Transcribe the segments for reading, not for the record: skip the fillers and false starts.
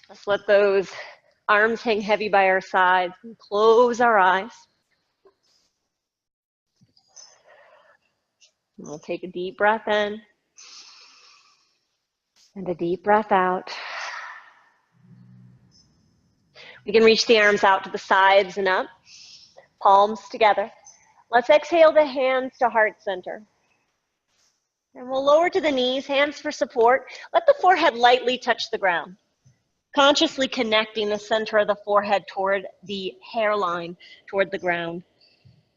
Let's let those arms hang heavy by our sides and close our eyes. And we'll take a deep breath in and a deep breath out. We can reach the arms out to the sides and up, palms together. Let's exhale the hands to heart center. And we'll lower to the knees, hands for support. Let the forehead lightly touch the ground, consciously connecting the center of the forehead toward the hairline, toward the ground,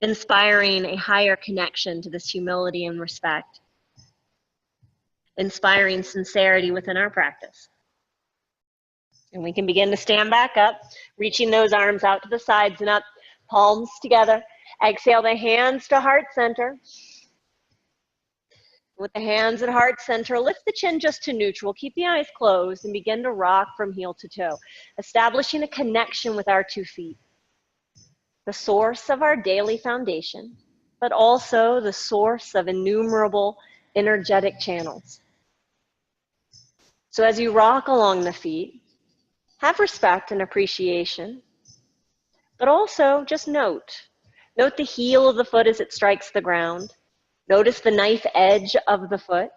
inspiring a higher connection to this humility and respect, inspiring sincerity within our practice. And we can begin to stand back up, reaching those arms out to the sides and up, palms together. Exhale the hands to heart center. With the hands at heart center, lift the chin just to neutral. Keep the eyes closed and begin to rock from heel to toe, establishing a connection with our 2 feet, the source of our daily foundation, but also the source of innumerable energetic channels. So as you rock along the feet, have respect and appreciation, but also just note the heel of the foot as it strikes the ground. Notice the knife edge of the foot.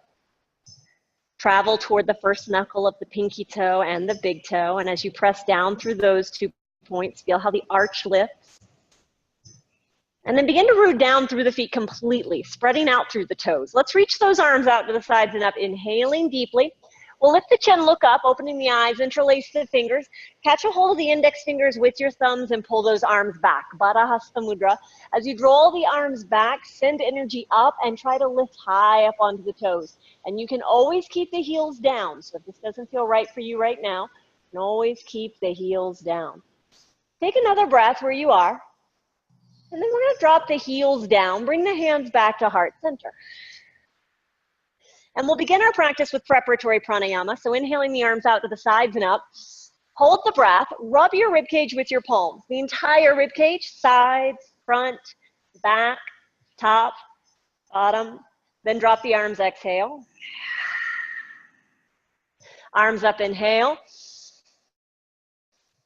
Travel toward the first knuckle of the pinky toe and the big toe. And as you press down through those 2 points, feel how the arch lifts. And then begin to root down through the feet completely, spreading out through the toes. Let's reach those arms out to the sides and up, inhaling deeply. We'll lift the chin, look up, opening the eyes, interlace the fingers. Catch a hold of the index fingers with your thumbs and pull those arms back. Baddha Hasta Mudra. As you draw the arms back, send energy up and try to lift high up onto the toes. And you can always keep the heels down. So if this doesn't feel right for you right now, you can always keep the heels down. Take another breath where you are. And then we're going to drop the heels down. Bring the hands back to heart center. And we'll begin our practice with preparatory pranayama. So inhaling the arms out to the sides and up. Hold the breath. Rub your rib cage with your palms. The entire rib cage, sides, front, back, top, bottom. Then drop the arms, exhale. Arms up, inhale.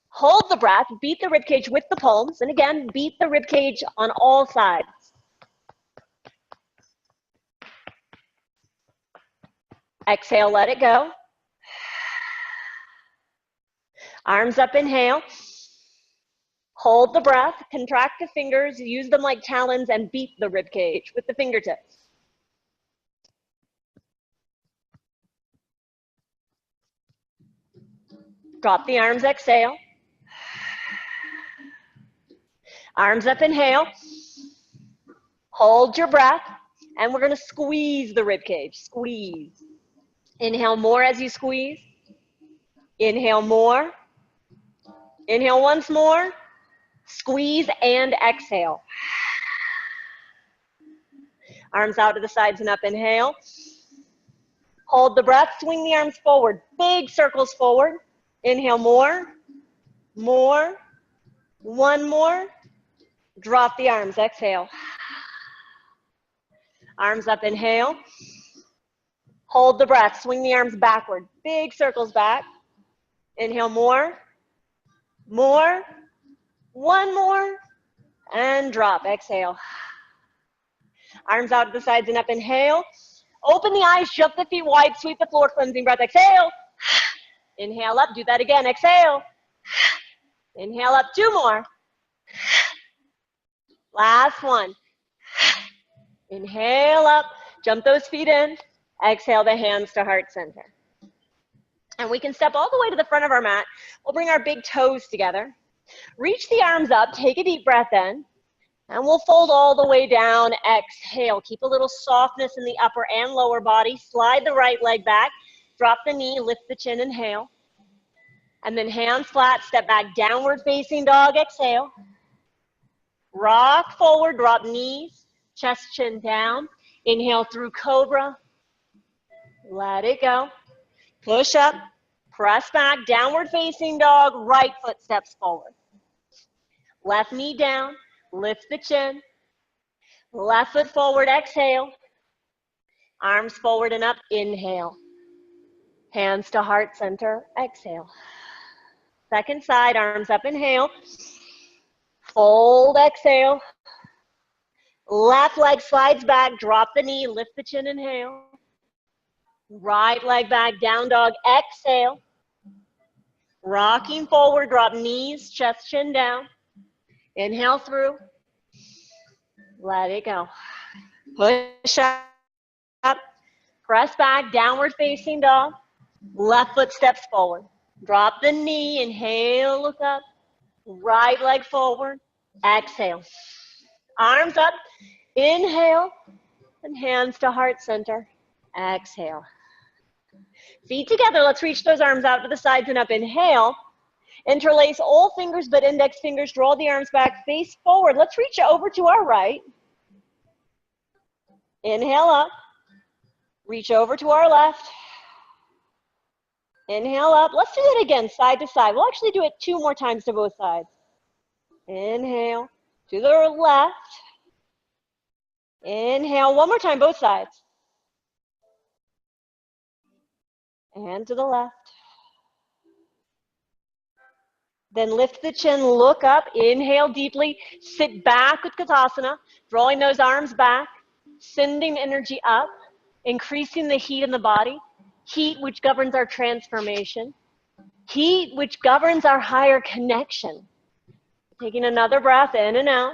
Hold the breath. Beat the rib cage with the palms. And again, beat the rib cage on all sides. Exhale, let it go. Arms up, inhale. Hold the breath, contract the fingers, use them like talons, and beat the rib cage with the fingertips. Drop the arms, exhale. Arms up, inhale. Hold your breath, and we're going to squeeze the rib cage. Squeeze. Inhale more as you squeeze. Inhale more. Inhale once more. Squeeze and exhale. Arms out to the sides and up, inhale. Hold the breath, swing the arms forward. Big circles forward. Inhale more. More. One more. Drop the arms, exhale. Arms up, inhale. Hold the breath, swing the arms backward. Big circles back. Inhale more. More. One more. And drop, exhale. Arms out to the sides and up, inhale. Open the eyes, jump the feet wide, sweep the floor, cleansing breath, exhale. Inhale up, do that again, exhale. Inhale up, 2 more. Last one. Inhale up, jump those feet in. Exhale the hands to heart center. And we can step all the way to the front of our mat. We'll bring our big toes together. Reach the arms up, take a deep breath in. And we'll fold all the way down, exhale. Keep a little softness in the upper and lower body. Slide the right leg back. Drop the knee, lift the chin, inhale. And then hands flat, step back, downward facing dog, exhale. Rock forward, drop knees, chest, chin down. Inhale through cobra. Let it go. Push up, press back, downward facing dog, right foot steps forward. Left knee down, lift the chin. Left foot forward, exhale. Arms forward and up, inhale. Hands to heart center, exhale. Second side, arms up, inhale. Fold, exhale. Left leg slides back, drop the knee, lift the chin, inhale. Right leg back, down dog, exhale. Rocking forward, drop knees, chest, chin down. Inhale through. Let it go. Push up. Press back, downward facing dog. Left foot steps forward. Drop the knee, inhale, look up. Right leg forward, exhale. Arms up, inhale, and hands to heart center. Exhale. Feet together, let's reach those arms out to the sides and up. Inhale. Interlace all fingers but index fingers. Draw the arms back, face forward. Let's reach over to our right. Inhale up. Reach over to our left. Inhale up. Let's do that again, side to side. We'll actually do it 2 more times to both sides. Inhale to the left. Inhale 1 more time, both sides. And to the left. Then lift the chin, look up, inhale deeply, sit back with Katasana, drawing those arms back, sending energy up, increasing the heat in the body, heat which governs our transformation, heat which governs our higher connection. Taking another breath in and out.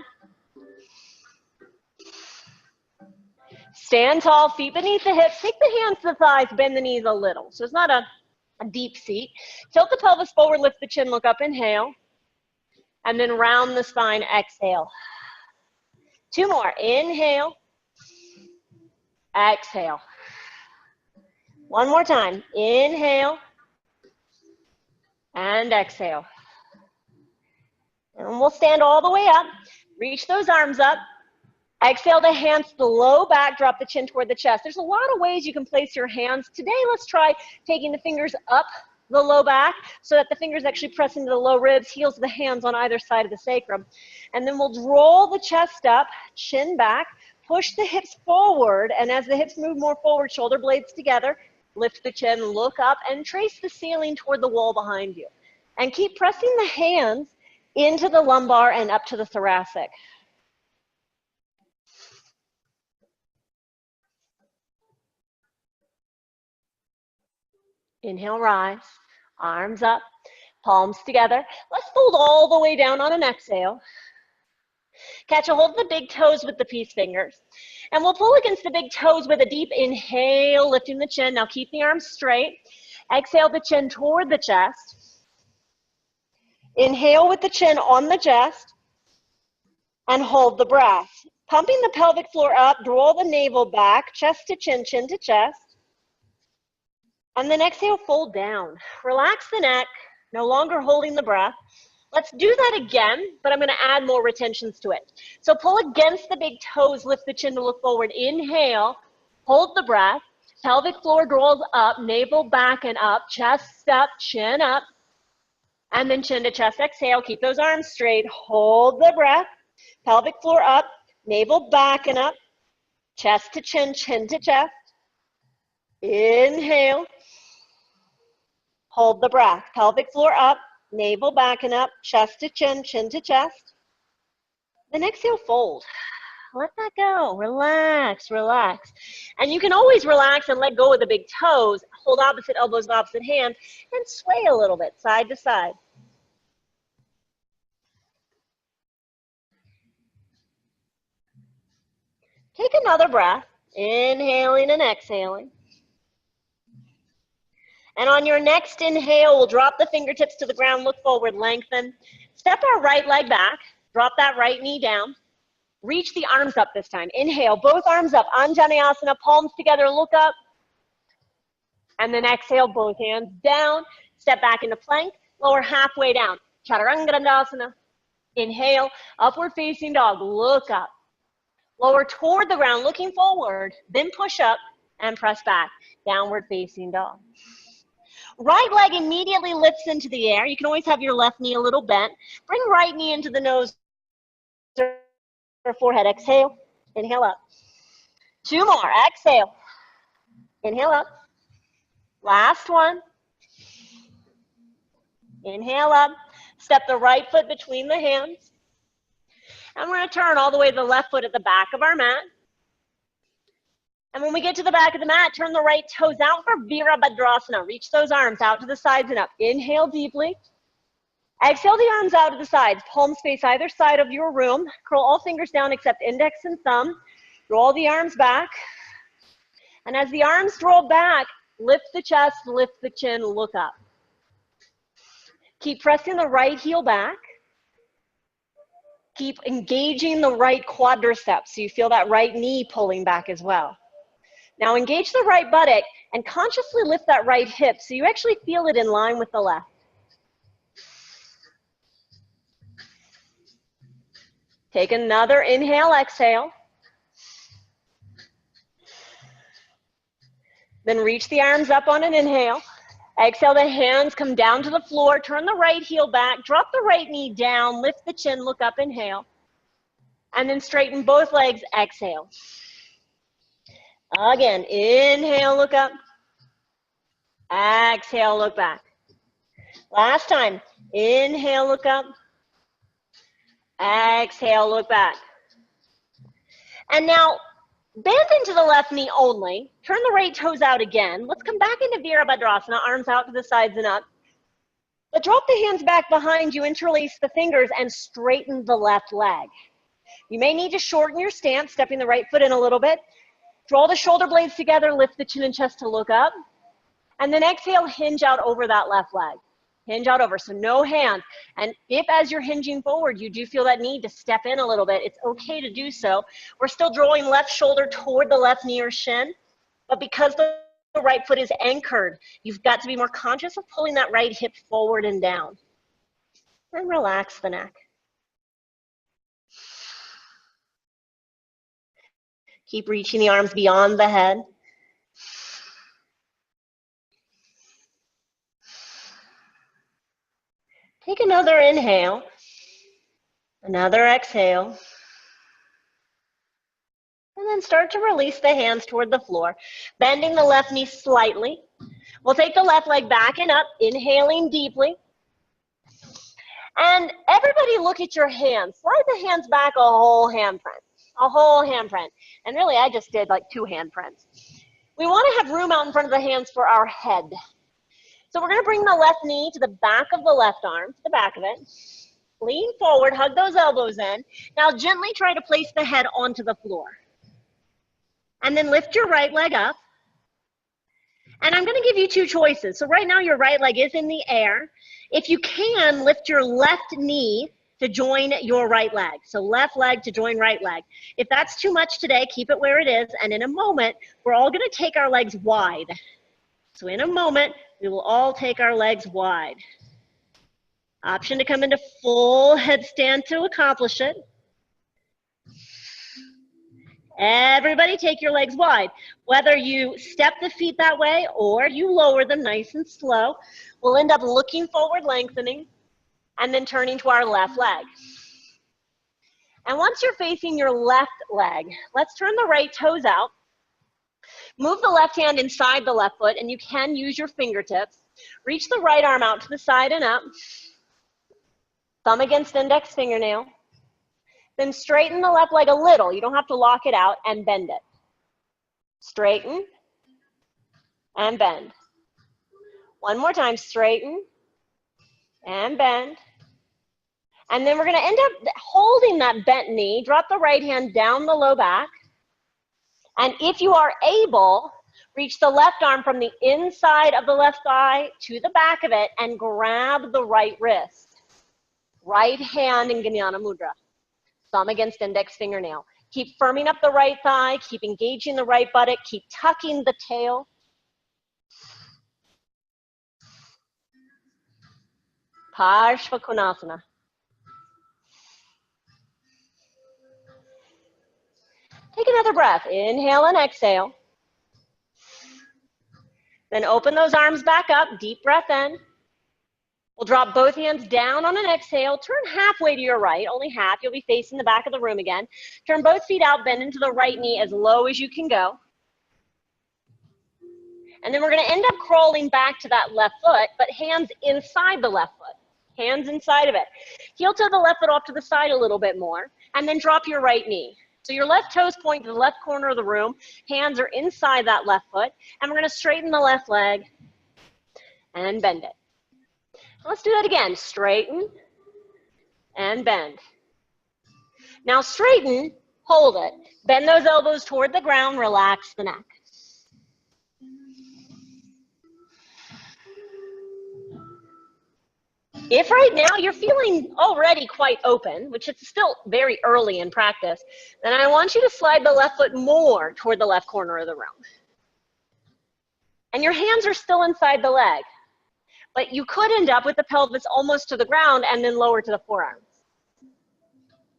Stand tall, feet beneath the hips, take the hands to the thighs, bend the knees a little. So it's not a deep seat. Tilt the pelvis forward, lift the chin, look up, inhale. And then round the spine, exhale. 2 more, inhale, exhale. 1 more time, inhale, and exhale. And we'll stand all the way up, reach those arms up, exhale the hands to the low back, drop the chin toward the chest. There's a lot of ways you can place your hands. Today, let's try taking the fingers up the low back so that the fingers actually press into the low ribs, heels of the hands on either side of the sacrum. And then we'll roll the chest up, chin back, push the hips forward, and as the hips move more forward, shoulder blades together, lift the chin, look up, and trace the ceiling toward the wall behind you. And keep pressing the hands into the lumbar and up to the thoracic. Inhale, rise, arms up, palms together. Let's fold all the way down on an exhale. Catch a hold of the big toes with the peace fingers. And we'll pull against the big toes with a deep inhale, lifting the chin. Now keep the arms straight. Exhale the chin toward the chest. Inhale with the chin on the chest. And hold the breath. Pumping the pelvic floor up, draw the navel back, chest to chin, chin to chest. And then exhale, fold down. Relax the neck, no longer holding the breath. Let's do that again, but I'm gonna add more retentions to it. So pull against the big toes, lift the chin to look forward. Inhale, hold the breath. Pelvic floor draws up, navel back and up, chest up, chin up. And then chin to chest, exhale, keep those arms straight. Hold the breath. Pelvic floor up, navel back and up, chest to chin, chin to chest. Inhale. Hold the breath. Pelvic floor up, navel back and up, chest to chin, chin to chest. Then exhale, fold. Let that go. Relax, relax. And you can always relax and let go of the big toes. Hold opposite elbows, opposite hand, and sway a little bit, side to side. Take another breath, inhaling and exhaling. And on your next inhale, we'll drop the fingertips to the ground, look forward, lengthen. Step our right leg back, drop that right knee down. Reach the arms up this time. Inhale, both arms up, Anjaneyasana, palms together, look up. And then exhale, both hands down. Step back into plank, lower halfway down. Chaturanga. Inhale, upward facing dog, look up. Lower toward the ground, looking forward, then push up and press back. Downward facing dog. Right leg immediately lifts into the air. You can always have your left knee a little bent. Bring right knee into the nose or forehead. Exhale, inhale up. 2 more, exhale. Inhale up. Last one. Inhale up. Step the right foot between the hands. And we're going to turn all the way to the left foot at the back of our mat. And when we get to the back of the mat, turn the right toes out for Virabhadrasana. Reach those arms out to the sides and up. Inhale deeply. Exhale the arms out to the sides. Palms face either side of your room. Curl all fingers down except index and thumb. Roll the arms back. And as the arms roll back, lift the chest, lift the chin, look up. Keep pressing the right heel back. Keep engaging the right quadriceps so you feel that right knee pulling back as well. Now engage the right buttock and consciously lift that right hip so you actually feel it in line with the left. Take another inhale, exhale. Then reach the arms up on an inhale. Exhale, the hands come down to the floor. Turn the right heel back. Drop the right knee down. Lift the chin, look up, inhale. And then straighten both legs, exhale. Again, inhale, look up. Exhale, look back. Last time, inhale, look up. Exhale, look back. And now, bend into the left knee only. Turn the right toes out again. Let's come back into Virabhadrasana, arms out to the sides and up. But drop the hands back behind you, interlace the fingers, and straighten the left leg. You may need to shorten your stance, stepping the right foot in a little bit. Draw the shoulder blades together, lift the chin and chest to look up. And then exhale, hinge out over that left leg. Hinge out over, so no hands. And if as you're hinging forward, you do feel that need to step in a little bit, it's okay to do so. We're still drawing left shoulder toward the left knee or shin, but because the right foot is anchored, you've got to be more conscious of pulling that right hip forward and down. And relax the neck. Keep reaching the arms beyond the head. Take another inhale, another exhale, and then start to release the hands toward the floor, bending the left knee slightly. We'll take the left leg back and up, inhaling deeply. And everybody look at your hands. Slide the hands back a whole handprint, a whole handprint. And really, I just did like 2 handprints. We want to have room out in front of the hands for our head. So we're going to bring the left knee to the back of the left arm, to the back of it. Lean forward, hug those elbows in. Now gently try to place the head onto the floor. And then lift your right leg up. And I'm going to give you 2 choices. So right now your right leg is in the air. If you can, lift your left knee to join your right leg. So left leg to join right leg. If that's too much today, keep it where it is. And in a moment, we're all going to take our legs wide. So in a moment, we will all take our legs wide. Option to come into full headstand to accomplish it. Everybody take your legs wide. Whether you step the feet that way or you lower them nice and slow, we'll end up looking forward, lengthening, and then turning to our left leg. And once you're facing your left leg, let's turn the right toes out. Move the left hand inside the left foot, and you can use your fingertips. Reach the right arm out to the side and up. Thumb against index fingernail. Then straighten the left leg a little. You don't have to lock it out, and bend it. Straighten and bend. One more time, straighten and bend. And then we're going to end up holding that bent knee. Drop the right hand down the low back. And if you are able, reach the left arm from the inside of the left thigh to the back of it and grab the right wrist. Right hand in Jnana Mudra. Thumb against index fingernail. Keep firming up the right thigh. Keep engaging the right buttock. Keep tucking the tail. Parshva Konasana. Take another breath. Inhale and exhale. Then open those arms back up. Deep breath in. We'll drop both hands down on an exhale. Turn halfway to your right, only half. You'll be facing the back of the room again. Turn both feet out, bend into the right knee as low as you can go. And then we're going to end up crawling back to that left foot, but hands inside the left foot. Hands inside of it. Heel toe the left foot off to the side a little bit more, and then drop your right knee. So your left toes point to the left corner of the room. Hands are inside that left foot, and we're going to straighten the left leg and bend it. Let's do that again. Straighten and bend. Now straighten, hold it. Bend those elbows toward the ground, relax the neck. If right now you're feeling already quite open, which it's still very early in practice, then I want you to slide the left foot more toward the left corner of the room. And your hands are still inside the leg, but you could end up with the pelvis almost to the ground and then lower to the forearms.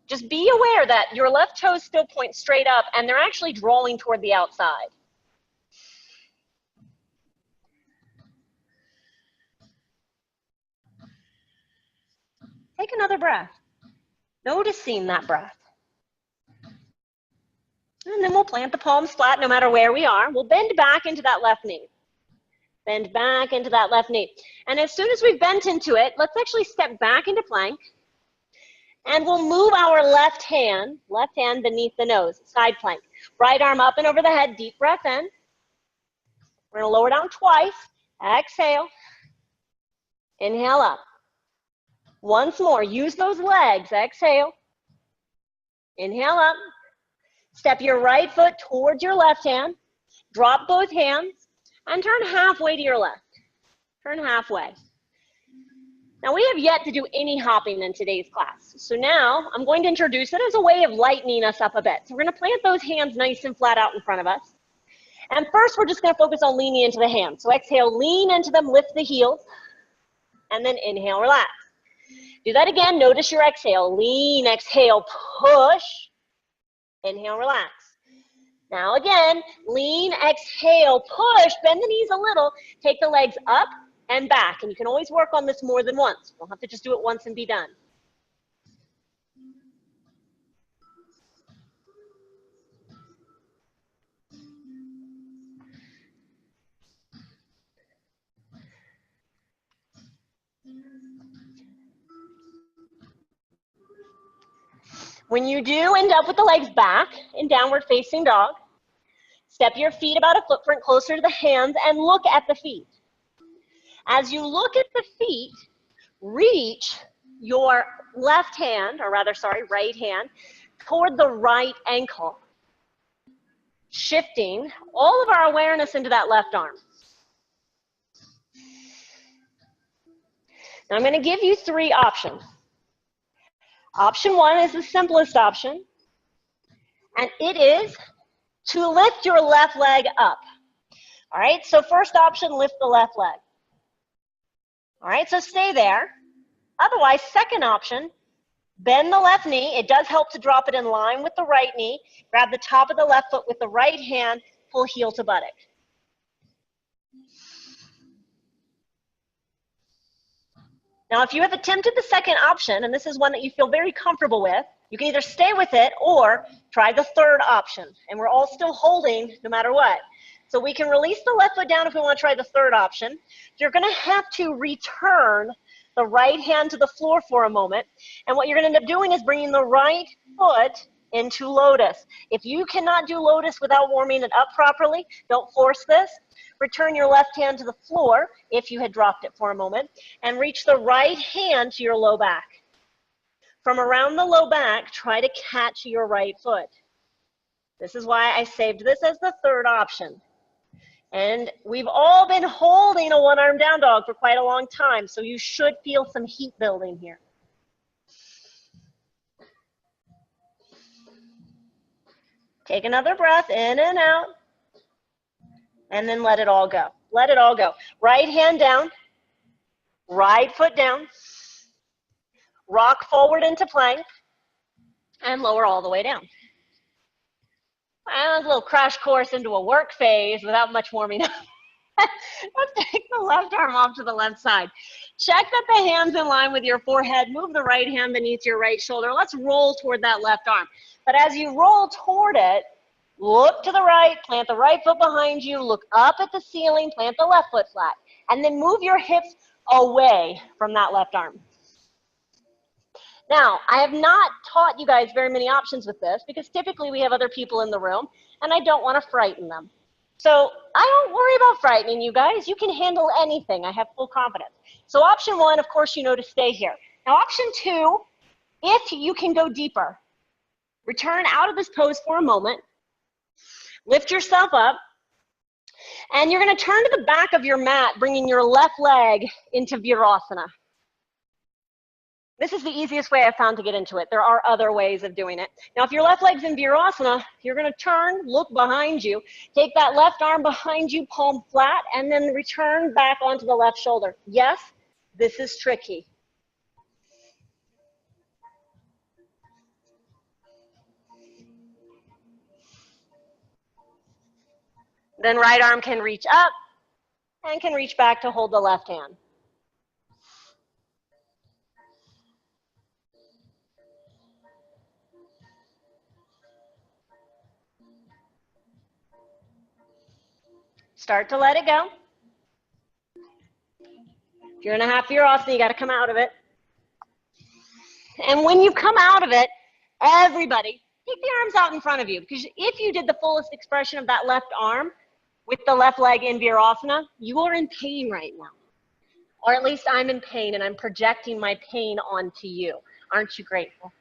Just be aware that your left toes still point straight up and they're actually drawing toward the outside. Take another breath, noticing that breath. And then we'll plant the palms flat no matter where we are. We'll bend back into that left knee. Bend back into that left knee. And as soon as we've bent into it, let's actually step back into plank. And we'll move our left hand beneath the nose, side plank. Right arm up and over the head, deep breath in. We're going to lower down twice. Exhale. Inhale up. Once more, use those legs. Exhale. Inhale up. Step your right foot towards your left hand. Drop both hands and turn halfway to your left. Turn halfway. Now we have yet to do any hopping in today's class. So now I'm going to introduce it as a way of lightening us up a bit. So we're going to plant those hands nice and flat out in front of us. And first we're just going to focus on leaning into the hands. So exhale, lean into them, lift the heels, and then inhale, relax. Do that again. Notice your exhale. Lean, exhale, push. Inhale, relax. Now again, lean, exhale, push. Bend the knees a little. Take the legs up and back. And you can always work on this more than once. You don't have to just do it once and be done. When you do end up with the legs back in downward facing dog, step your feet about a footprint closer to the hands and look at the feet. As you look at the feet, reach your left hand, or rather, sorry, right hand, toward the right ankle, shifting all of our awareness into that left arm. Now I'm going to give you three options. Option one is the simplest option, and it is to lift your left leg up. All right, so first option, lift the left leg. All right, so stay there. Otherwise, second option, bend the left knee. It does help to drop it in line with the right knee. Grab the top of the left foot with the right hand, pull heel to buttock. Now, if you have attempted the second option, and this is one that you feel very comfortable with, you can either stay with it or try the third option. And we're all still holding no matter what. So we can release the left foot down if we want to try the third option. You're going to have to return the right hand to the floor for a moment. And what you're going to end up doing is bringing the right foot into lotus. If you cannot do lotus without warming it up properly, don't force this. Return your left hand to the floor if you had dropped it for a moment, and reach the right hand to your low back. From around the low back, try to catch your right foot. This is why I saved this as the third option. And we've all been holding a one-arm down dog for quite a long time, so you should feel some heat building here. Take another breath in and out. And then let it all go. Let it all go. Right hand down. Right foot down. Rock forward into plank. And lower all the way down. That was a little crash course into a work phase without much warming up. Let's take the left arm off to the left side. Check that the hand's in line with your forehead. Move the right hand beneath your right shoulder. Let's roll toward that left arm. But as you roll toward it, Look to the right, plant the right foot behind you, look up at the ceiling, plant the left foot flat, and then move your hips away from that left arm. Now, I have not taught you guys very many options with this because typically we have other people in the room and I don't want to frighten them. So I don't worry about frightening you guys. You can handle anything. I have full confidence. So option one, of course, you know to stay here. Now option two, if you can go deeper, return out of this pose for a moment, lift yourself up, and you're going to turn to the back of your mat, bringing your left leg into Virasana. This is the easiest way I've found to get into it. There are other ways of doing it. Now, if your left leg's in Virasana, you're going to turn, look behind you, take that left arm behind you, palm flat, and then return back onto the left shoulder. Yes, this is tricky. Then right arm can reach up and can reach back to hold the left hand. Start to let it go. If you're in a half Virasana, you got to come out of it. And when you come out of it, everybody, take the arms out in front of you, because if you did the fullest expression of that left arm with the left leg in Virasana, you are in pain right now. Or at least I'm in pain, and I'm projecting my pain onto you. Aren't you grateful?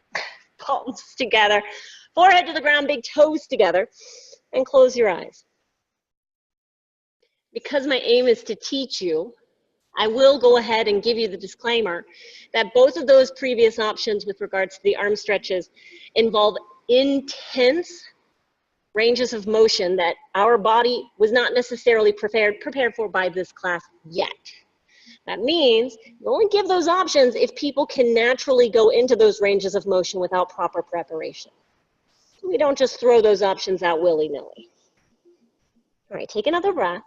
Palms together, forehead to the ground, big toes together, and close your eyes. Because my aim is to teach you, I will go ahead and give you the disclaimer that both of those previous options with regards to the arm stretches involve intense ranges of motion that our body was not necessarily prepared for by this class yet. That means you only give those options if people can naturally go into those ranges of motion without proper preparation. We don't just throw those options out willy-nilly. All right, take another breath.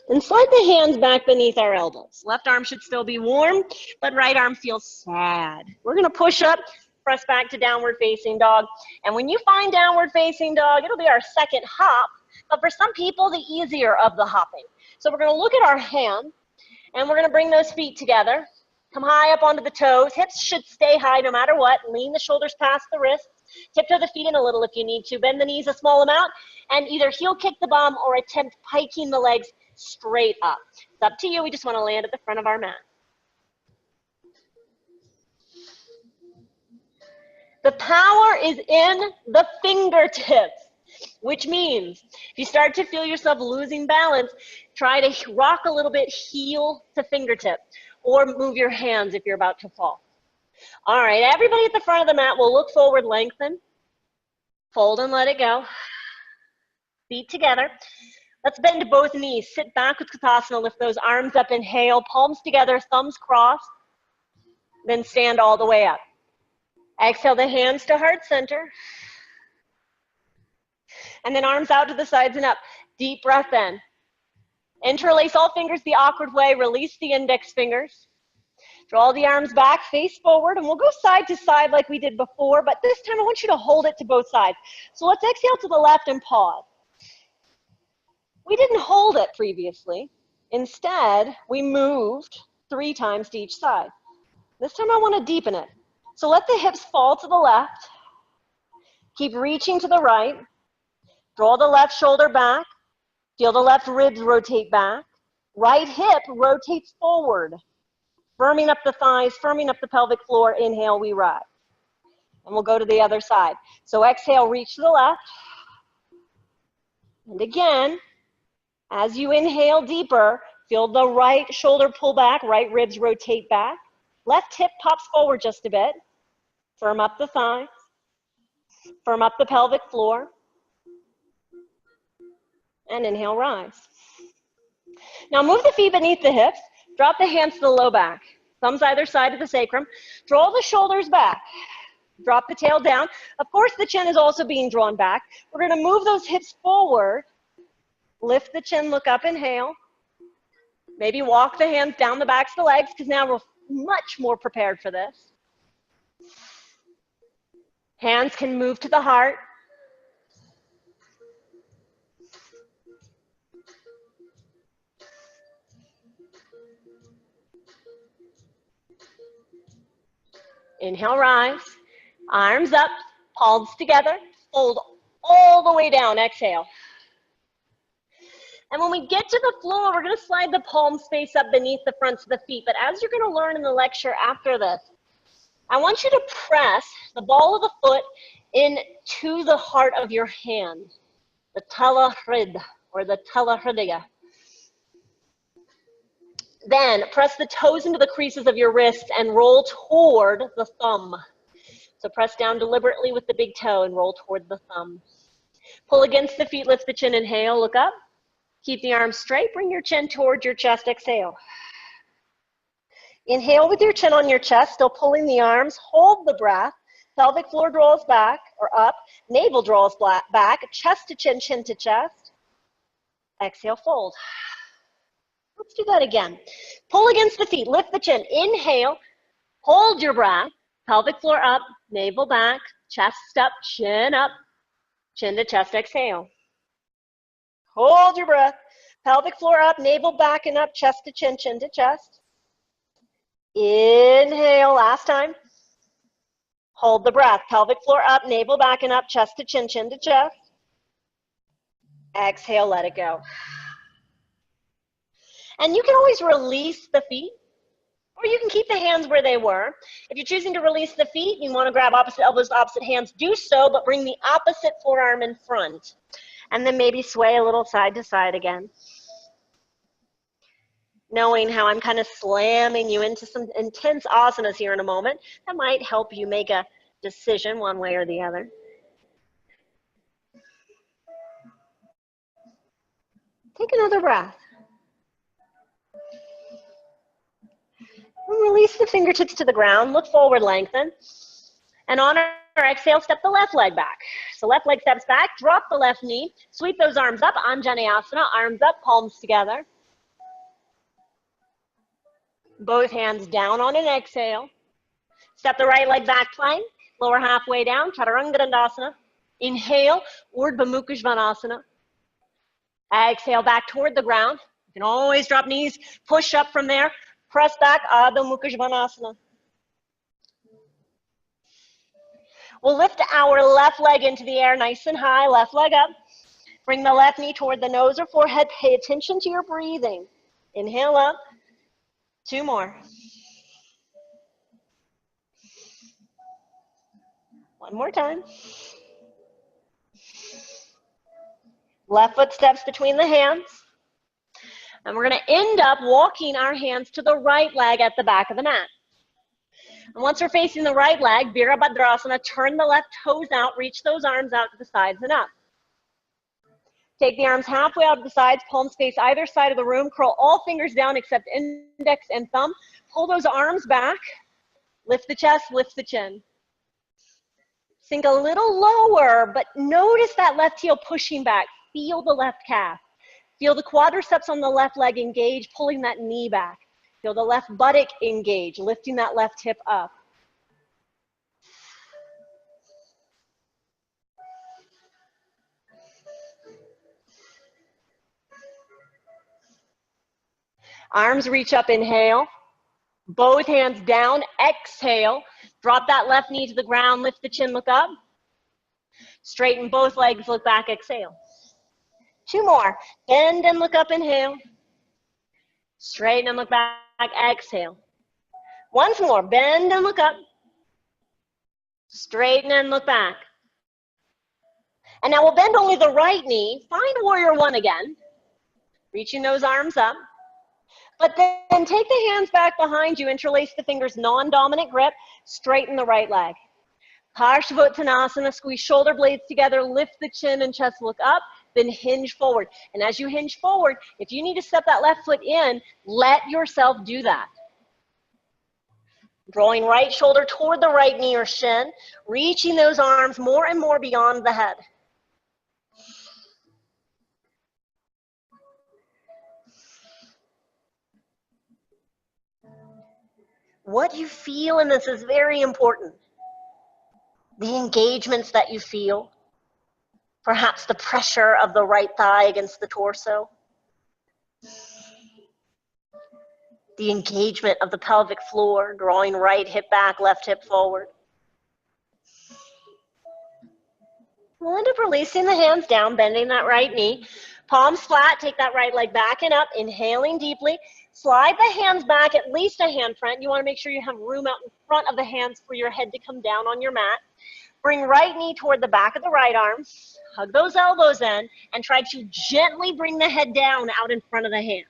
Then slide the hands back beneath our elbows. Left arm should still be warm, but right arm feels sad. We're going to push up, press back to downward facing dog. And when you find downward facing dog, it'll be our second hop, but for some people, the easier of the hopping. So we're going to look at our hand, and we're going to bring those feet together. Come high up onto the toes. Hips should stay high no matter what. Lean the shoulders past the wrists. Tiptoe the feet in a little if you need to. Bend the knees a small amount, and either heel kick the bum or attempt piking the legs straight up. It's up to you. We just want to land at the front of our mat. The power is in the fingertips, which means if you start to feel yourself losing balance, try to rock a little bit, heel to fingertip, or move your hands if you're about to fall. All right, everybody at the front of the mat will look forward, lengthen, fold and let it go. Feet together. Let's bend both knees. Sit back with Katasana. Lift those arms up. Inhale, palms together, thumbs crossed. Then stand all the way up. Exhale the hands to heart center. And then arms out to the sides and up. Deep breath in. Interlace all fingers the awkward way. Release the index fingers. Draw the arms back, face forward, and we'll go side to side like we did before, but this time I want you to hold it to both sides. So let's exhale to the left and pause. We didn't hold it previously. Instead, we moved 3 times to each side. This time I want to deepen it. So let the hips fall to the left. Keep reaching to the right. Draw the left shoulder back. Feel the left ribs rotate back. Right hip rotates forward. Firming up the thighs, firming up the pelvic floor. Inhale, we rise. And we'll go to the other side. So exhale, reach to the left. And again, as you inhale deeper, feel the right shoulder pull back, right ribs rotate back. Left hip pops forward just a bit. Firm up the thighs. Firm up the pelvic floor. And inhale, rise. Now move the feet beneath the hips. Drop the hands to the low back. Thumbs either side of the sacrum. Draw the shoulders back. Drop the tail down. Of course, the chin is also being drawn back. We're going to move those hips forward. Lift the chin, look up, inhale. Maybe walk the hands down the backs of the legs because now we're much more prepared for this. Hands can move to the heart. Inhale, rise. Arms up, palms together. Fold all the way down. Exhale. And when we get to the floor, we're going to slide the palms face up beneath the fronts of the feet. But as you're going to learn in the lecture after this, I want you to press the ball of the foot into the heart of your hand, the talahrid or the talahridiya. Then press the toes into the creases of your wrists and roll toward the thumb. So press down deliberately with the big toe and roll toward the thumb. Pull against the feet, lift the chin, inhale, look up. Keep the arms straight, bring your chin towards your chest, exhale. Inhale with your chin on your chest, still pulling the arms, hold the breath. Pelvic floor draws back or up, navel draws back, chest to chin, chin to chest. Exhale, fold. Let's do that again. Pull against the feet, lift the chin, inhale, hold your breath, pelvic floor up, navel back, chest up, chin to chest, exhale. Hold your breath, pelvic floor up, navel back and up, chest to chin, chin to chest. Inhale, last time. Hold the breath, pelvic floor up, navel back and up, chest to chin, chin to chest. Exhale, let it go. And you can always release the feet, or you can keep the hands where they were. If you're choosing to release the feet, you want to grab opposite elbows, opposite hands, do so, but bring the opposite forearm in front. And then maybe sway a little side to side again. Knowing how I'm kind of slamming you into some intense asanas here in a moment, that might help you make a decision one way or the other. Take another breath. Release the fingertips to the ground, look forward, lengthen. And on our exhale, step the left leg back. So left leg steps back, drop the left knee, sweep those arms up, Anjaneyasana, arms up, palms together. Both hands down on an exhale. Step the right leg back, plank, lower halfway down, Chaturanga Dandasana. Inhale, Urdhva Mukha Svanasana. Exhale back toward the ground. You can always drop knees, push up from there. Press back, Adho Mukha Svanasana. We'll lift our left leg into the air nice and high, left leg up. Bring the left knee toward the nose or forehead. Pay attention to your breathing. Inhale up. 2 more. 1 more time. Left foot steps between the hands. And we're going to end up walking our hands to the right leg at the back of the mat. And once we're facing the right leg, Virabhadrasana, turn the left toes out, reach those arms out to the sides and up. Take the arms halfway out to the sides, palms face either side of the room, curl all fingers down except index and thumb. Pull those arms back, lift the chest, lift the chin. Sink a little lower, but notice that left heel pushing back. Feel the left calf. Feel the quadriceps on the left leg engage, pulling that knee back. Feel the left buttock engage, lifting that left hip up. Arms reach up, inhale. Both hands down, exhale. Drop that left knee to the ground, lift the chin, look up. Straighten both legs, look back, exhale. 2 more. Bend and look up, inhale. Straighten and look back, exhale. Once more, bend and look up. Straighten and look back. And now we'll bend only the right knee. Find warrior 1 again. Reaching those arms up. But then take the hands back behind you, interlace the fingers, non-dominant grip, straighten the right leg. Parsvottanasana, squeeze shoulder blades together, lift the chin and chest, look up, then hinge forward. And as you hinge forward, if you need to step that left foot in, let yourself do that. Drawing right shoulder toward the right knee or shin, reaching those arms more and more beyond the head. What you feel in this is very important. the engagements that you feel, perhaps the pressure of the right thigh against the torso, the engagement of the pelvic floor, drawing right hip back, left hip forward. We'll end up releasing the hands down, bending that right knee. Palms flat, take that right leg back and up, inhaling deeply. Slide the hands back at least a hand front. You want to make sure you have room out in front of the hands for your head to come down on your mat. Bring right knee toward the back of the right arm. Hug those elbows in and try to gently bring the head down out in front of the hands.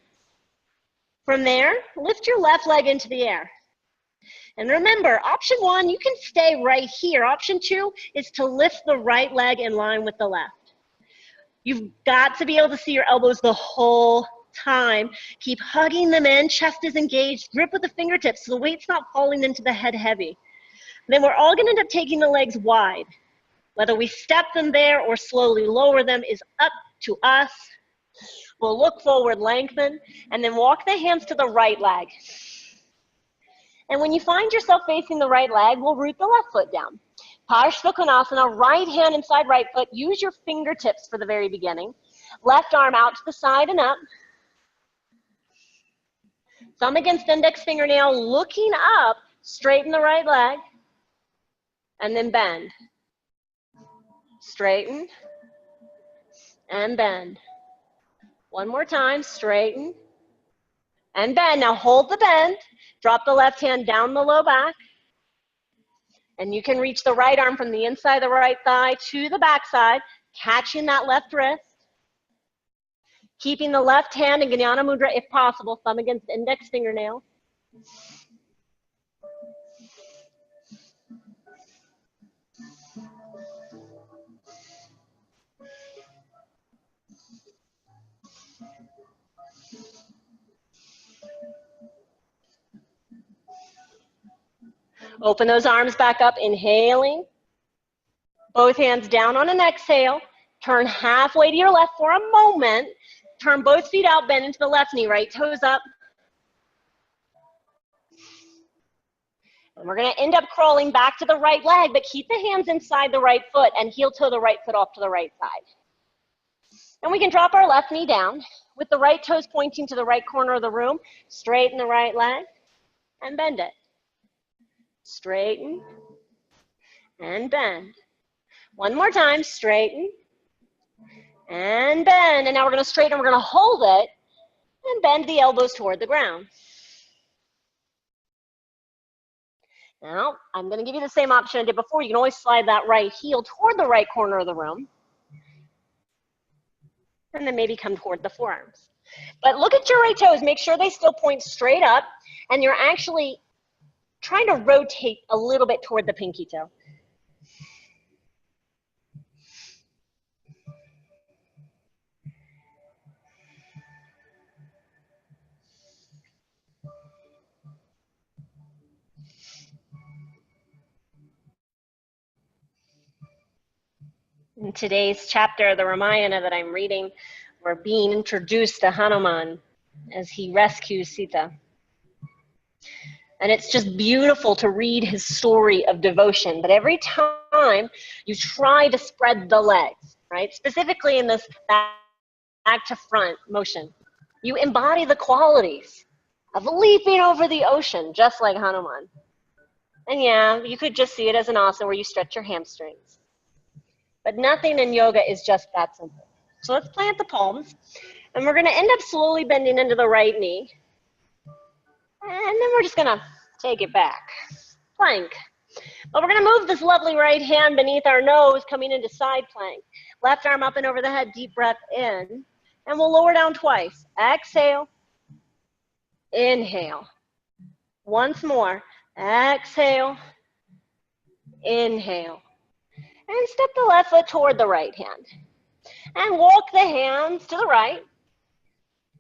From there, lift your left leg into the air. And remember, option one, you can stay right here. Option two is to lift the right leg in line with the left. You've got to be able to see your elbows the whole time. Keep hugging them in, chest is engaged, grip with the fingertips so the weight's not falling into the head heavy. Then we're all gonna end up taking the legs wide. Whether we step them there or slowly lower them is up to us. We'll look forward, lengthen, and then walk the hands to the right leg. And when you find yourself facing the right leg, we'll root the left foot down. Parshva Konasana, right hand inside right foot. Use your fingertips for the very beginning. Left arm out to the side and up. Thumb against index fingernail, looking up, straighten the right leg, and then bend. Straighten, and bend. One more time, straighten, and bend. Now hold the bend. Drop the left hand down the low back. And you can reach the right arm from the inside of the right thigh to the back side, catching that left wrist. Keeping the left hand in Jnana Mudra if possible, thumb against index fingernail. Open those arms back up, inhaling. Both hands down on an exhale. Turn halfway to your left for a moment. Turn both feet out, bend into the left knee, right toes up. And we're gonna end up crawling back to the right leg, but keep the hands inside the right foot and heel toe the right foot off to the right side. And we can drop our left knee down with the right toes pointing to the right corner of the room. Straighten the right leg and bend it. Straighten and bend. One more time, straighten and bend. And now we're going to straighten, we're going to hold it and bend the elbows toward the ground. Now, I'm going to give you the same option I did before. You can always slide that right heel toward the right corner of the room. And then maybe come toward the forearms. But look at your right toes. Make sure they still point straight up. And you're actually trying to rotate a little bit toward the pinky toe. In today's chapter of the Ramayana that I'm reading, we're being introduced to Hanuman as he rescues Sita. And it's just beautiful to read his story of devotion. But every time you try to spread the legs, right? Specifically in this back to front motion, you embody the qualities of leaping over the ocean, just like Hanuman. And yeah, you could just see it as an asana where you stretch your hamstrings. But nothing in yoga is just that simple. So let's plant the palms. And we're going to end up slowly bending into the right knee. And then we're just going to take it back. Plank. But we're going to move this lovely right hand beneath our nose, coming into side plank. Left arm up and over the head, deep breath in. And we'll lower down twice. Exhale. Inhale. Once more. Exhale. Inhale. And step the left foot toward the right hand. And walk the hands to the right.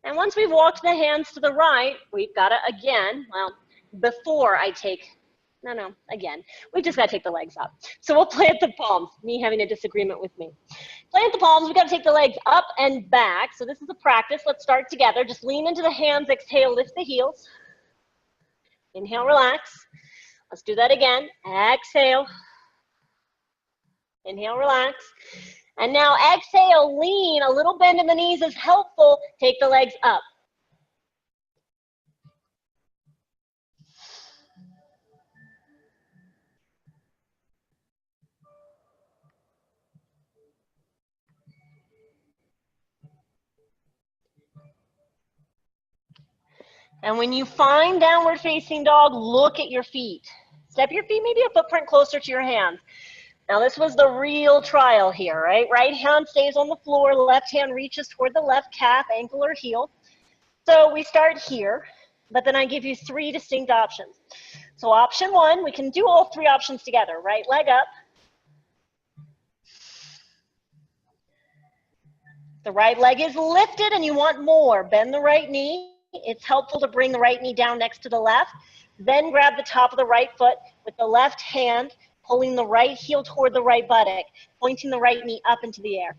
And once we've walked the hands to the right, we've got to again, well, before I take, again, we've just got to take the legs up. So we'll plant the palms, me having a disagreement with me. Plant the palms, we've got to take the legs up and back. So this is a practice. Let's start together. Just lean into the hands, exhale, lift the heels. Inhale, relax. Let's do that again. Exhale. Inhale, relax. And now exhale, lean. A little bend in the knees is helpful. Take the legs up. And when you find downward facing dog, look at your feet. Step your feet maybe a footprint closer to your hands. Now this was the real trial here, right? Right hand stays on the floor, left hand reaches toward the left calf, ankle, or heel. So we start here, but then I give you 3 distinct options. So option 1, we can do all 3 options together. Right leg up. The right leg is lifted and you want more. Bend the right knee. It's helpful to bring the right knee down next to the left. Then grab the top of the right foot with the left hand, pulling the right heel toward the right buttock, pointing the right knee up into the air.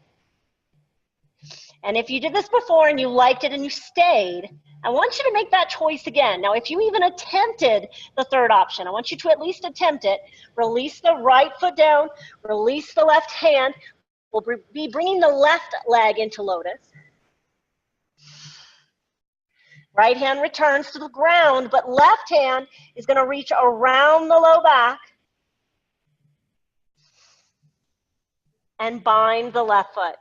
And if you did this before and you liked it and you stayed, I want you to make that choice again. Now, if you even attempted the 3rd option, I want you to at least attempt it. Release the right foot down, release the left hand. We'll be bringing the left leg into lotus. Right hand returns to the ground, but left hand is going to reach around the low back and bind the left foot.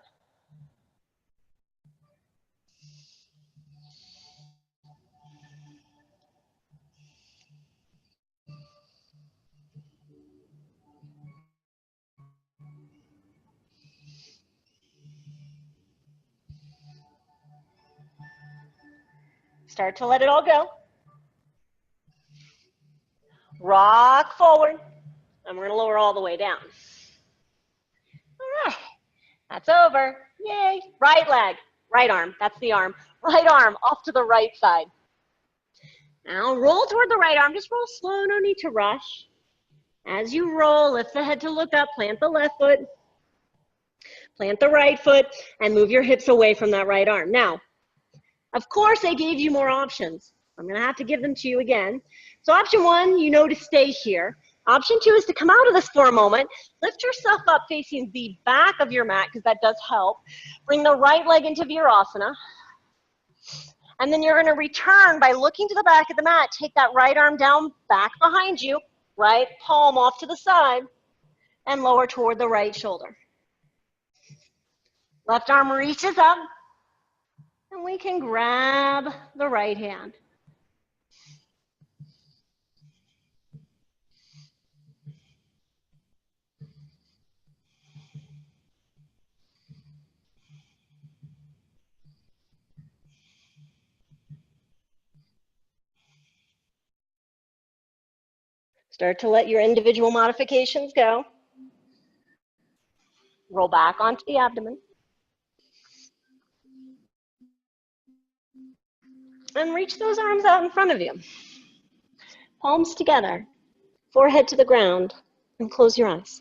Start to let it all go. Rock forward. And we're going to lower all the way down. All right. That's over. Yay. Right leg. Right arm. That's the arm. Right arm off to the right side. Now roll toward the right arm. Just roll slow. No need to rush. As you roll, lift the head to look up. Plant the left foot. Plant the right foot. And move your hips away from that right arm. Now, of course, I gave you more options. I'm going to have to give them to you again. So option 1, you know to stay here. Option 2 is to come out of this for a moment. Lift yourself up facing the back of your mat, because that does help. Bring the right leg into Virasana. And then you're going to return by looking to the back of the mat. Take that right arm down back behind you. Right palm off to the side. And lower toward the right shoulder. Left arm reaches up. And we can grab the right hand. Start to let your individual modifications go. Roll back onto the abdomen. And reach those arms out in front of you. Palms together, forehead to the ground, and close your eyes.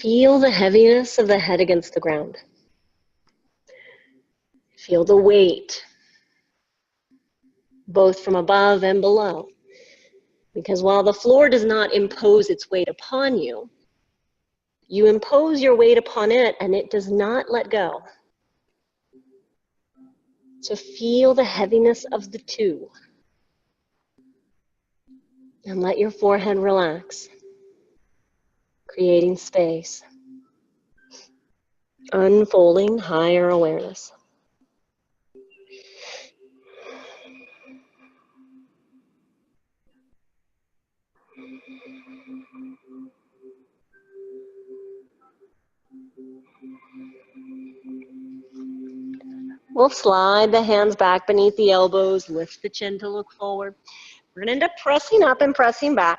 Feel the heaviness of the head against the ground. Feel the weight, both from above and below. Because while the floor does not impose its weight upon you, you impose your weight upon it and it does not let go. So feel the heaviness of the two. And let your forehead relax, creating space, unfolding higher awareness. We'll slide the hands back beneath the elbows, lift the chin to look forward. We're going to end up pressing up and pressing back.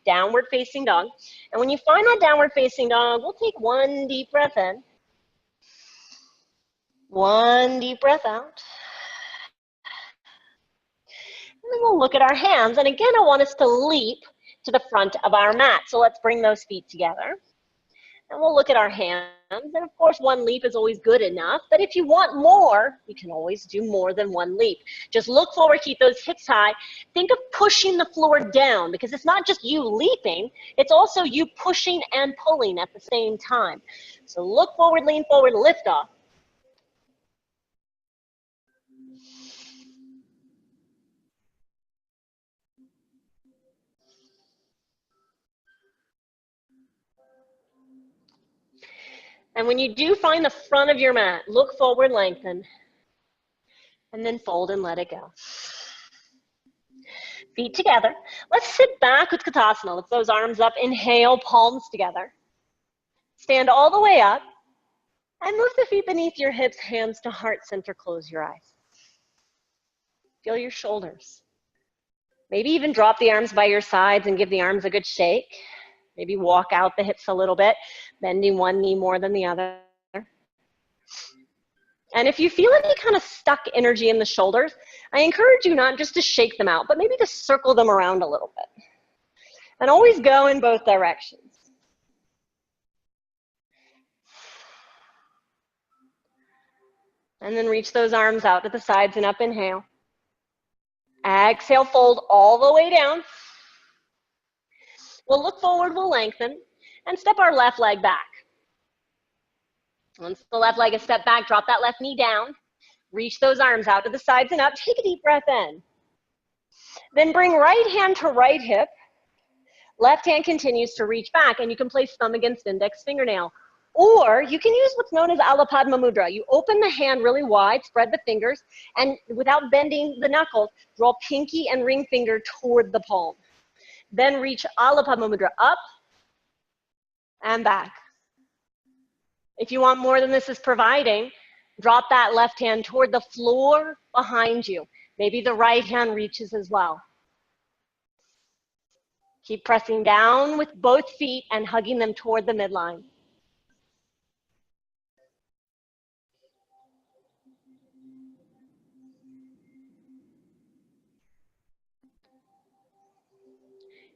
Downward facing dog. And when you find that downward facing dog, we'll take 1 deep breath in. 1 deep breath out. And then we'll look at our hands. And again, I want us to leap to the front of our mat. So let's bring those feet together. And we'll look at our hands. And of course, one leap is always good enough. But if you want more, you can always do more than one leap. Just look forward, keep those hips high. Think of pushing the floor down, because it's not just you leaping, it's also you pushing and pulling at the same time. So look forward, lean forward, lift off. And when you do find the front of your mat, look forward, lengthen, and then fold and let it go. Feet together. Let's sit back with Katasana. Lift those arms up. Inhale, palms together. Stand all the way up. And move the feet beneath your hips, hands to heart center. Close your eyes. Feel your shoulders. Maybe even drop the arms by your sides and give the arms a good shake. Maybe walk out the hips a little bit, bending one knee more than the other. And if you feel any kind of stuck energy in the shoulders, I encourage you not just to shake them out, but maybe to circle them around a little bit. And always go in both directions. And then reach those arms out to the sides and up, inhale. Exhale, fold all the way down. We'll look forward, we'll lengthen, and step our left leg back. Once the left leg is stepped back, drop that left knee down. Reach those arms out to the sides and up. Take a deep breath in. Then bring right hand to right hip. Left hand continues to reach back, and you can place thumb against index fingernail. Or you can use what's known as Alapadma Mudra. You open the hand really wide, spread the fingers, and without bending the knuckles, draw pinky and ring finger toward the palm. Then reach Alapadma Mudra up and back. If you want more than this is providing, drop that left hand toward the floor behind you. Maybe the right hand reaches as well. Keep pressing down with both feet and hugging them toward the midline.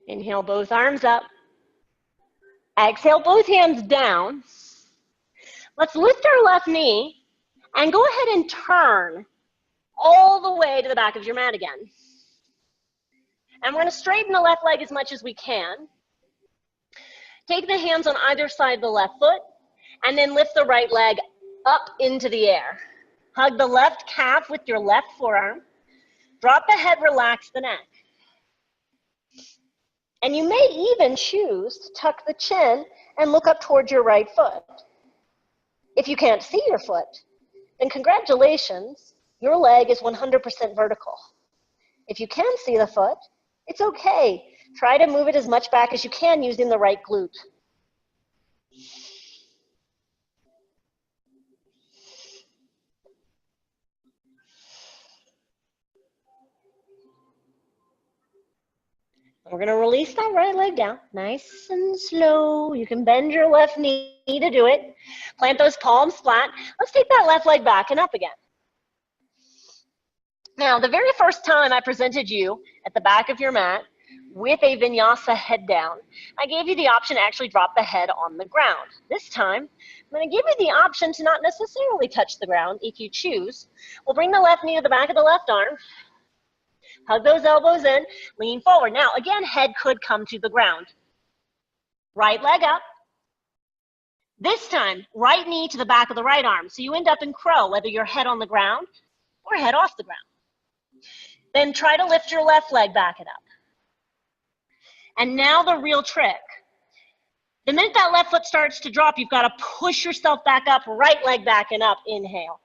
Inhale, both arms up. Exhale, both hands down. Let's lift our left knee and go ahead and turn all the way to the back of your mat again. And we're going to straighten the left leg as much as we can. Take the hands on either side of the left foot, and then lift the right leg up into the air. Hug the left calf with your left forearm. Drop the head, relax the neck. And you may even choose to tuck the chin and look up towards your right foot. If you can't see your foot, then congratulations, your leg is 100% vertical. If you can see the foot, it's okay. Try to move it as much back as you can using the right glute. We're going to release that right leg down, nice and slow. You can bend your left knee to do it. Plant those palms flat. Let's take that left leg back and up again. Now, the very first time I presented you at the back of your mat with a vinyasa head down, I gave you the option to actually drop the head on the ground. This time, I'm going to give you the option to not necessarily touch the ground if you choose. We'll bring the left knee to the back of the left arm. Hug those elbows in, lean forward. Now, again, head could come to the ground. Right leg up. This time, right knee to the back of the right arm. So you end up in crow, whether you're head on the ground or head off the ground. Then try to lift your left leg back and up. And now the real trick. The minute that left foot starts to drop, you've got to push yourself back up, right leg back and up. Inhale.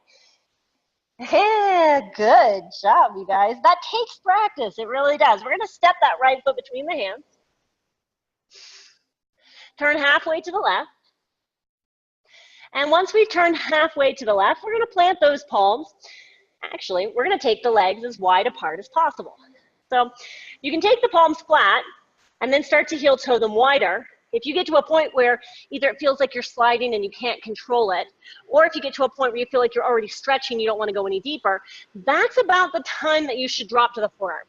Yeah, good job, you guys. That takes practice. It really does. We're going to step that right foot between the hands. Turn halfway to the left. And once we've turned halfway to the left, we're going to plant those palms. Actually, we're going to take the legs as wide apart as possible. So you can take the palms flat and then start to heel toe them wider. If you get to a point where either it feels like you're sliding and you can't control it, or if you get to a point where you feel like you're already stretching, you don't want to go any deeper, that's about the time that you should drop to the forearms.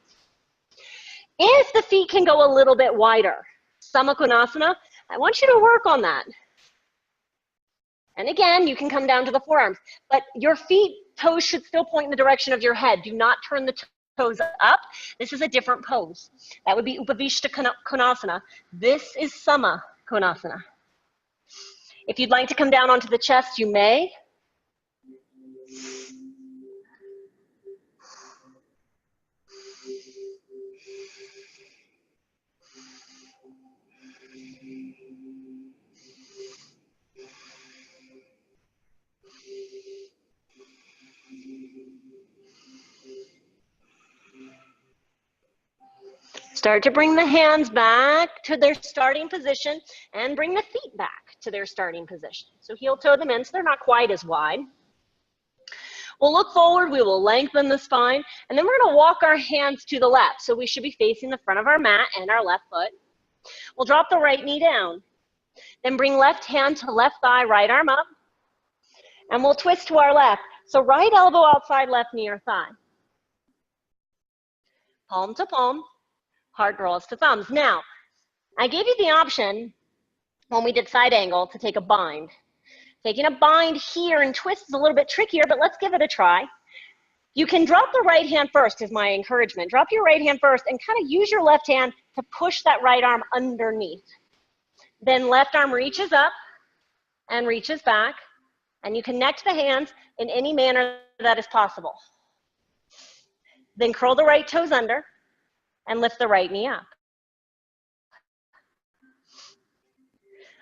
If the feet can go a little bit wider, Samakonasana, I want you to work on that. And again, you can come down to the forearms, but your toes should still point in the direction of your head. Do not turn the toes up. This is a different pose. That would be Upavishta Konasana. This is Sama Konasana. If you'd like to come down onto the chest, you may. Start to bring the hands back to their starting position and bring the feet back to their starting position. So heel toe them in so they're not quite as wide. We'll look forward, we will lengthen the spine, and then we're gonna walk our hands to the left. So we should be facing the front of our mat and our left foot. We'll drop the right knee down. Then bring left hand to left thigh, right arm up. And we'll twist to our left. So right elbow outside left knee or thigh. Palm to palm, heart draws to thumbs. Now, I gave you the option when we did side angle to take a bind. Taking a bind here and twist is a little bit trickier, but let's give it a try. You can drop the right hand first is my encouragement. Drop your right hand first and kind of use your left hand to push that right arm underneath. Then left arm reaches up and reaches back, and you connect the hands in any manner that is possible. Then curl the right toes under and lift the right knee up.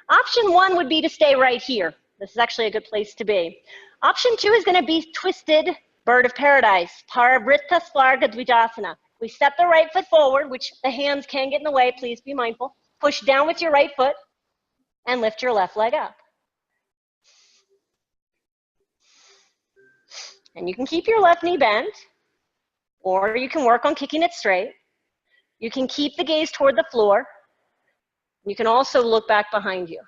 Option one would be to stay right here. This is actually a good place to be. Option two is going to be twisted bird of paradise, Parivrtta Svarga Dvijasana. We step the right foot forward, which the hands can get in the way, please be mindful. Push down with your right foot and lift your left leg up. And you can keep your left knee bent, or you can work on kicking it straight. You can keep the gaze toward the floor. You can also look back behind you.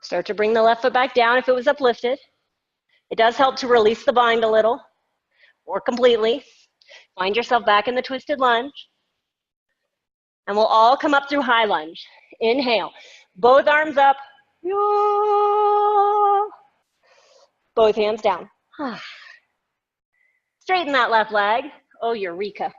Start to bring the left foot back down if it was uplifted. It does help to release the bind a little or completely. Find yourself back in the twisted lunge. And we'll all come up through high lunge. Inhale. Both arms up. Both hands down. Straighten that left leg. Oh, eureka.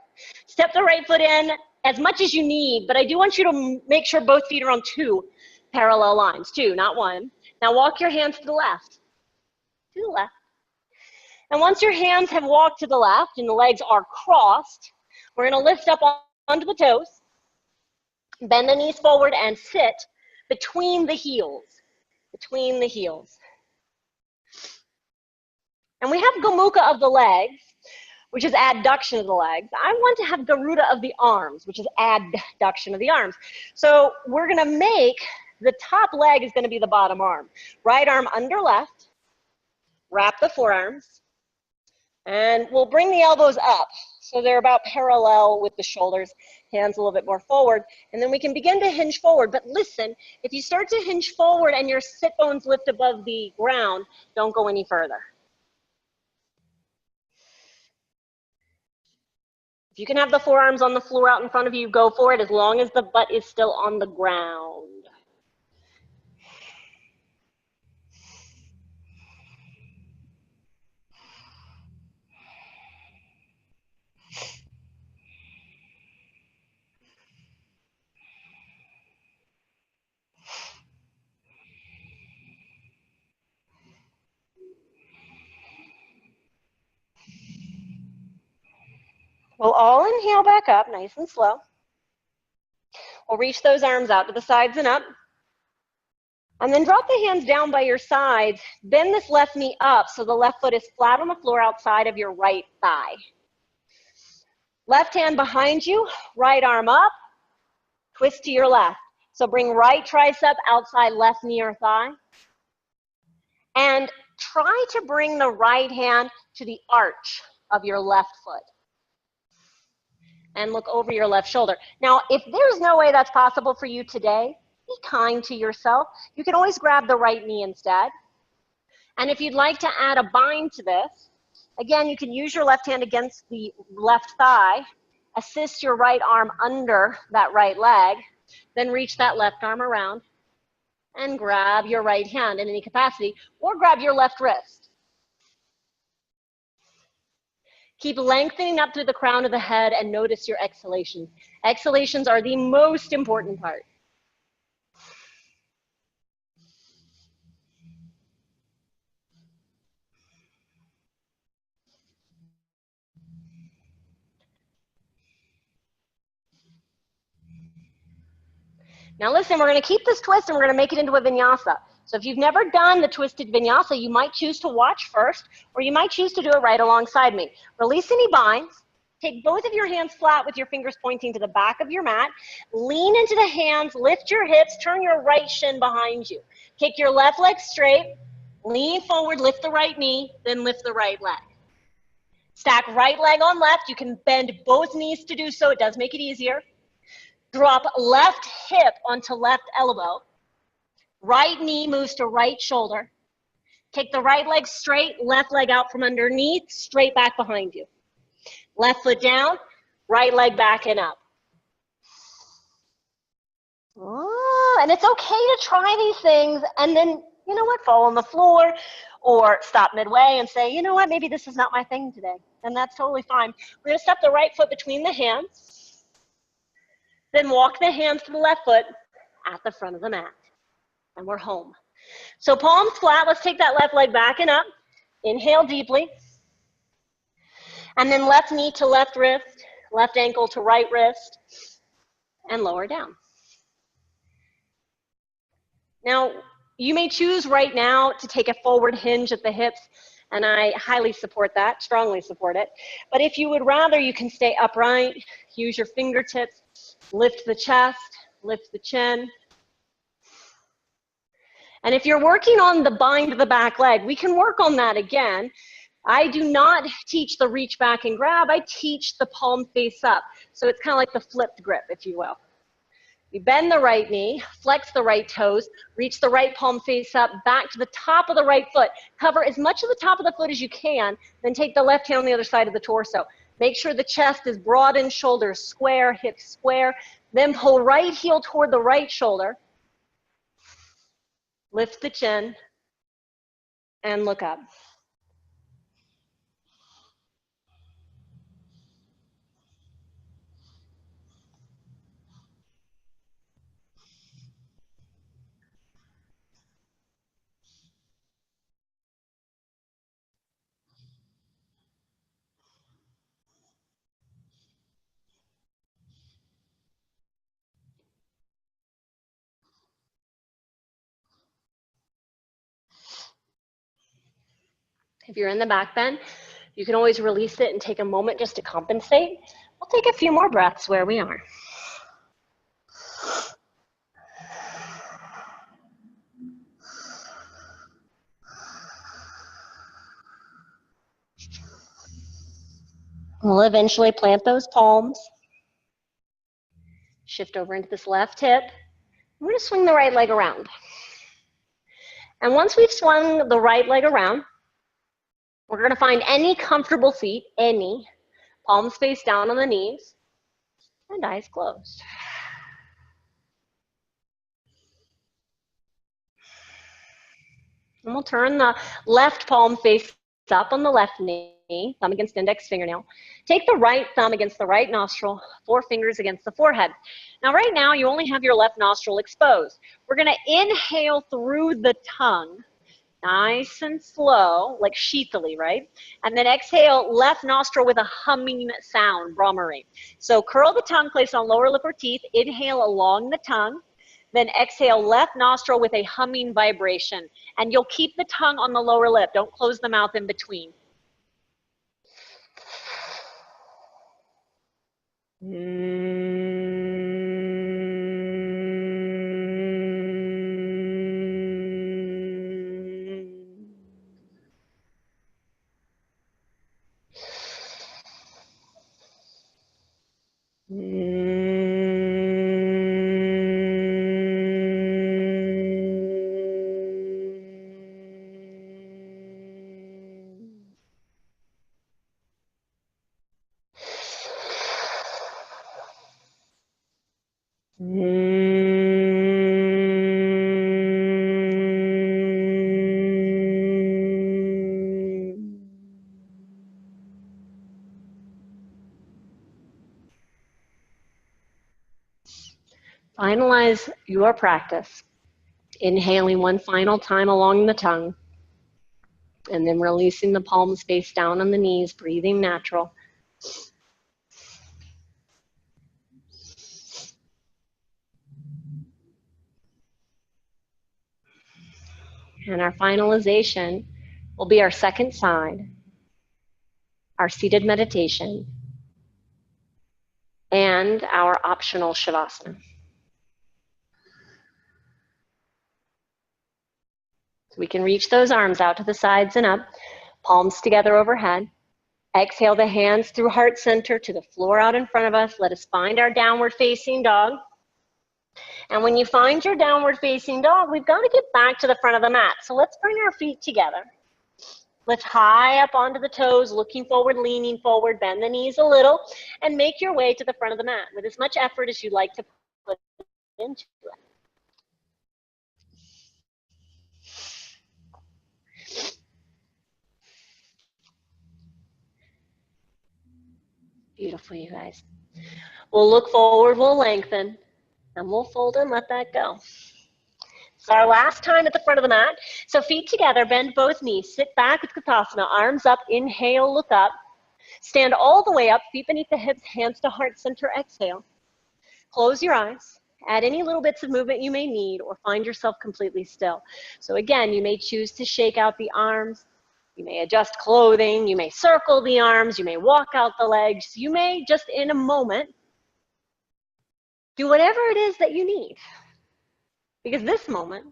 Step the right foot in as much as you need, but I do want you to make sure both feet are on two parallel lines. Two, not one. Now walk your hands to the left. To the left. And once your hands have walked to the left and the legs are crossed, we're going to lift up onto the toes, bend the knees forward and sit between the heels. Between the heels. And we have Gomukha of the legs, which is adduction of the legs. I want to have Garuda of the arms, which is adduction of the arms. So we're going to make the top leg is going to be the bottom arm. Right arm under left. Wrap the forearms. And we'll bring the elbows up. So they're about parallel with the shoulders, hands a little bit more forward. And then we can begin to hinge forward. But listen, if you start to hinge forward and your sit bones lift above the ground, don't go any further. If you can have the forearms on the floor out in front of you, go for it as long as the butt is still on the ground. We'll all inhale back up, nice and slow. We'll reach those arms out to the sides and up. And then drop the hands down by your sides. Bend this left knee up so the left foot is flat on the floor outside of your right thigh. Left hand behind you, right arm up, twist to your left. So bring right tricep outside left knee or thigh. And try to bring the right hand to the arch of your left foot. and look over your left shoulder. Now, if there's no way that's possible for you today, be kind to yourself. You can always grab the right knee instead. And if you'd like to add a bind to this, again, you can use your left hand against the left thigh, assist your right arm under that right leg, then reach that left arm around and grab your right hand in any capacity, or grab your left wrist. Keep lengthening up through the crown of the head and notice your exhalations. Exhalations are the most important part. Now listen, we're going to keep this twist and we're going to make it into a vinyasa. So if you've never done the twisted vinyasa, you might choose to watch first, or you might choose to do it right alongside me. Release any binds. Take both of your hands flat with your fingers pointing to the back of your mat. Lean into the hands, lift your hips, turn your right shin behind you. Kick your left leg straight, lean forward, lift the right knee, then lift the right leg. Stack right leg on left. You can bend both knees to do so. It does make it easier. Drop left hip onto left elbow. Right knee moves to right shoulder. Take the right leg straight, left leg out from underneath, straight back behind you. Left foot down, right leg back and up. Oh, and it's okay to try these things and then, you know what, fall on the floor or stop midway and say, you know what, maybe this is not my thing today. And that's totally fine. We're going to step the right foot between the hands, then walk the hands to the left foot at the front of the mat. And we're home. So palms flat, let's take that left leg back and up. Inhale deeply. And then left knee to left wrist, left ankle to right wrist, and lower down. Now, you may choose right now to take a forward hinge at the hips, and I highly support that, strongly support it. But if you would rather, you can stay upright, use your fingertips, lift the chest, lift the chin. And if you're working on the bind of the back leg, we can work on that again. I do not teach the reach back and grab. I teach the palm face up. So it's kind of like the flipped grip, if you will. You bend the right knee, flex the right toes, reach the right palm face up, back to the top of the right foot. Cover as much of the top of the foot as you can, then take the left hand on the other side of the torso. Make sure the chest is broad and shoulders square, hips square. Then pull right heel toward the right shoulder. Lift the chin and look up. If you're in the back bend, you can always release it and take a moment just to compensate. We'll take a few more breaths where we are. We'll eventually plant those palms. Shift over into this left hip. We're going to swing the right leg around. And once we've swung the right leg around, we're going to find any comfortable seat, any, palms face down on the knees, and eyes closed. And we'll turn the left palm face up on the left knee, thumb against index fingernail. Take the right thumb against the right nostril, four fingers against the forehead. Now, right now, you only have your left nostril exposed. We're going to inhale through the tongue, nice and slow, like sheathily, right? And then exhale left nostril with a humming sound, brahmari. So curl the tongue, place on lower lip or teeth, inhale along the tongue, then exhale left nostril with a humming vibration. And you'll keep the tongue on the lower lip. Don't close the mouth in between. Finalize your practice. Inhaling one final time along the tongue, and then releasing the palms face down on the knees, breathing natural. And our finalization will be our second side, our seated meditation, and our optional shavasana. So we can reach those arms out to the sides and up, palms together overhead. Exhale the hands through heart center to the floor out in front of us. Let us find our downward facing dog. And when you find your downward facing dog, we've got to get back to the front of the mat. So let's bring our feet together. Lift high up onto the toes, looking forward, leaning forward, bend the knees a little, and make your way to the front of the mat with as much effort as you'd like to put into it. Beautiful, you guys. We'll look forward, we'll lengthen, and we'll fold and let that go. It's our last time at the front of the mat. So feet together, bend both knees, sit back with Utkatasana, arms up, inhale, look up. Stand all the way up, feet beneath the hips, hands to heart center, exhale. Close your eyes. Add any little bits of movement you may need or find yourself completely still. So again, you may choose to shake out the arms. You may adjust clothing. You may circle the arms. You may walk out the legs. You may just in a moment do whatever it is that you need. Because this moment,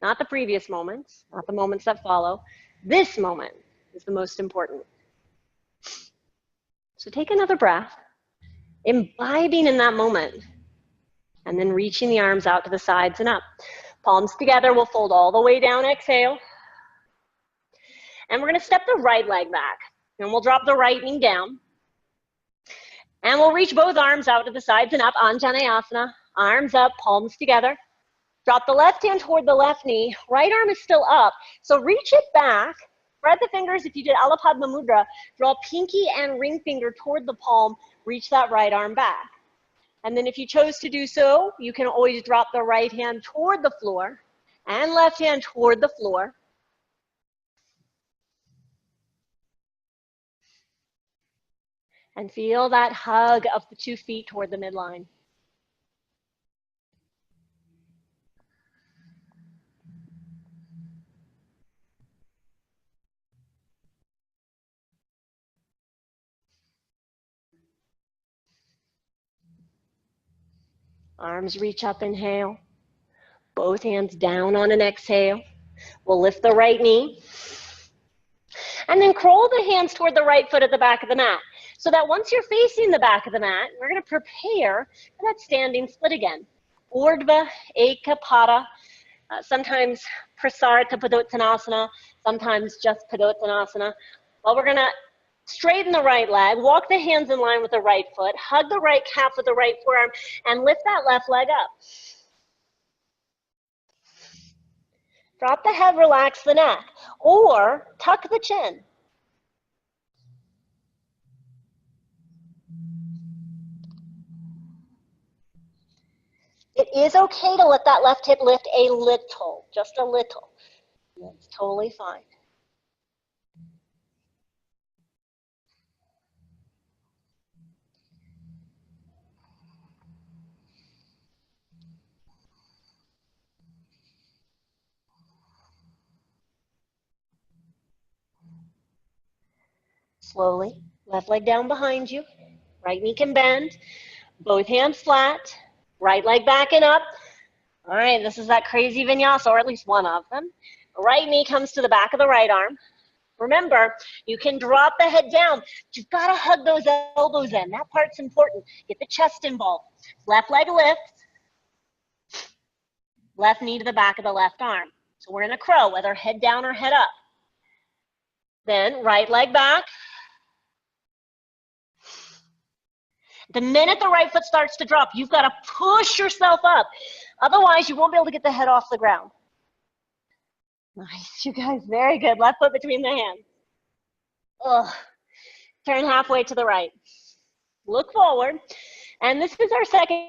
not the previous moments, not the moments that follow, this moment is the most important. So take another breath, imbibing in that moment, and then reaching the arms out to the sides and up. Palms together, we'll fold all the way down, exhale. And we're gonna step the right leg back, and we'll drop the right knee down. And we'll reach both arms out to the sides and up, Anjaneyasana, arms up, palms together. Drop the left hand toward the left knee, right arm is still up, so reach it back. Spread the fingers if you did Alapadma Mudra. Draw pinky and ring finger toward the palm, reach that right arm back. And then if you chose to do so, you can always drop the right hand toward the floor and left hand toward the floor. And feel that hug of the 2 feet toward the midline. Arms reach up, inhale. Both hands down on an exhale. We'll lift the right knee. And then curl the hands toward the right foot at the back of the mat. So that once you're facing the back of the mat, we're going to prepare for that standing split again. Urdhva Ekapada, sometimes Prasarita Padottanasana, sometimes just Padottanasana. Well, we're going to straighten the right leg, walk the hands in line with the right foot, hug the right calf with the right forearm, and lift that left leg up. Drop the head, relax the neck, or tuck the chin. It is okay to let that left hip lift a little, just a little. That's totally fine. Slowly, left leg down behind you, right knee can bend, both hands flat, right leg back and up. All right, this is that crazy vinyasa, or at least one of them. Right knee comes to the back of the right arm. Remember, you can drop the head down. You've got to hug those elbows in. That part's important. Get the chest involved. Left leg lifts. Left knee to the back of the left arm. So we're in a crow, whether head down or head up. Then right leg back. The minute the right foot starts to drop, you've got to push yourself up. Otherwise, you won't be able to get the head off the ground. Nice, you guys, very good. Left foot between the hands. Ugh. Turn halfway to the right. Look forward. And this is our second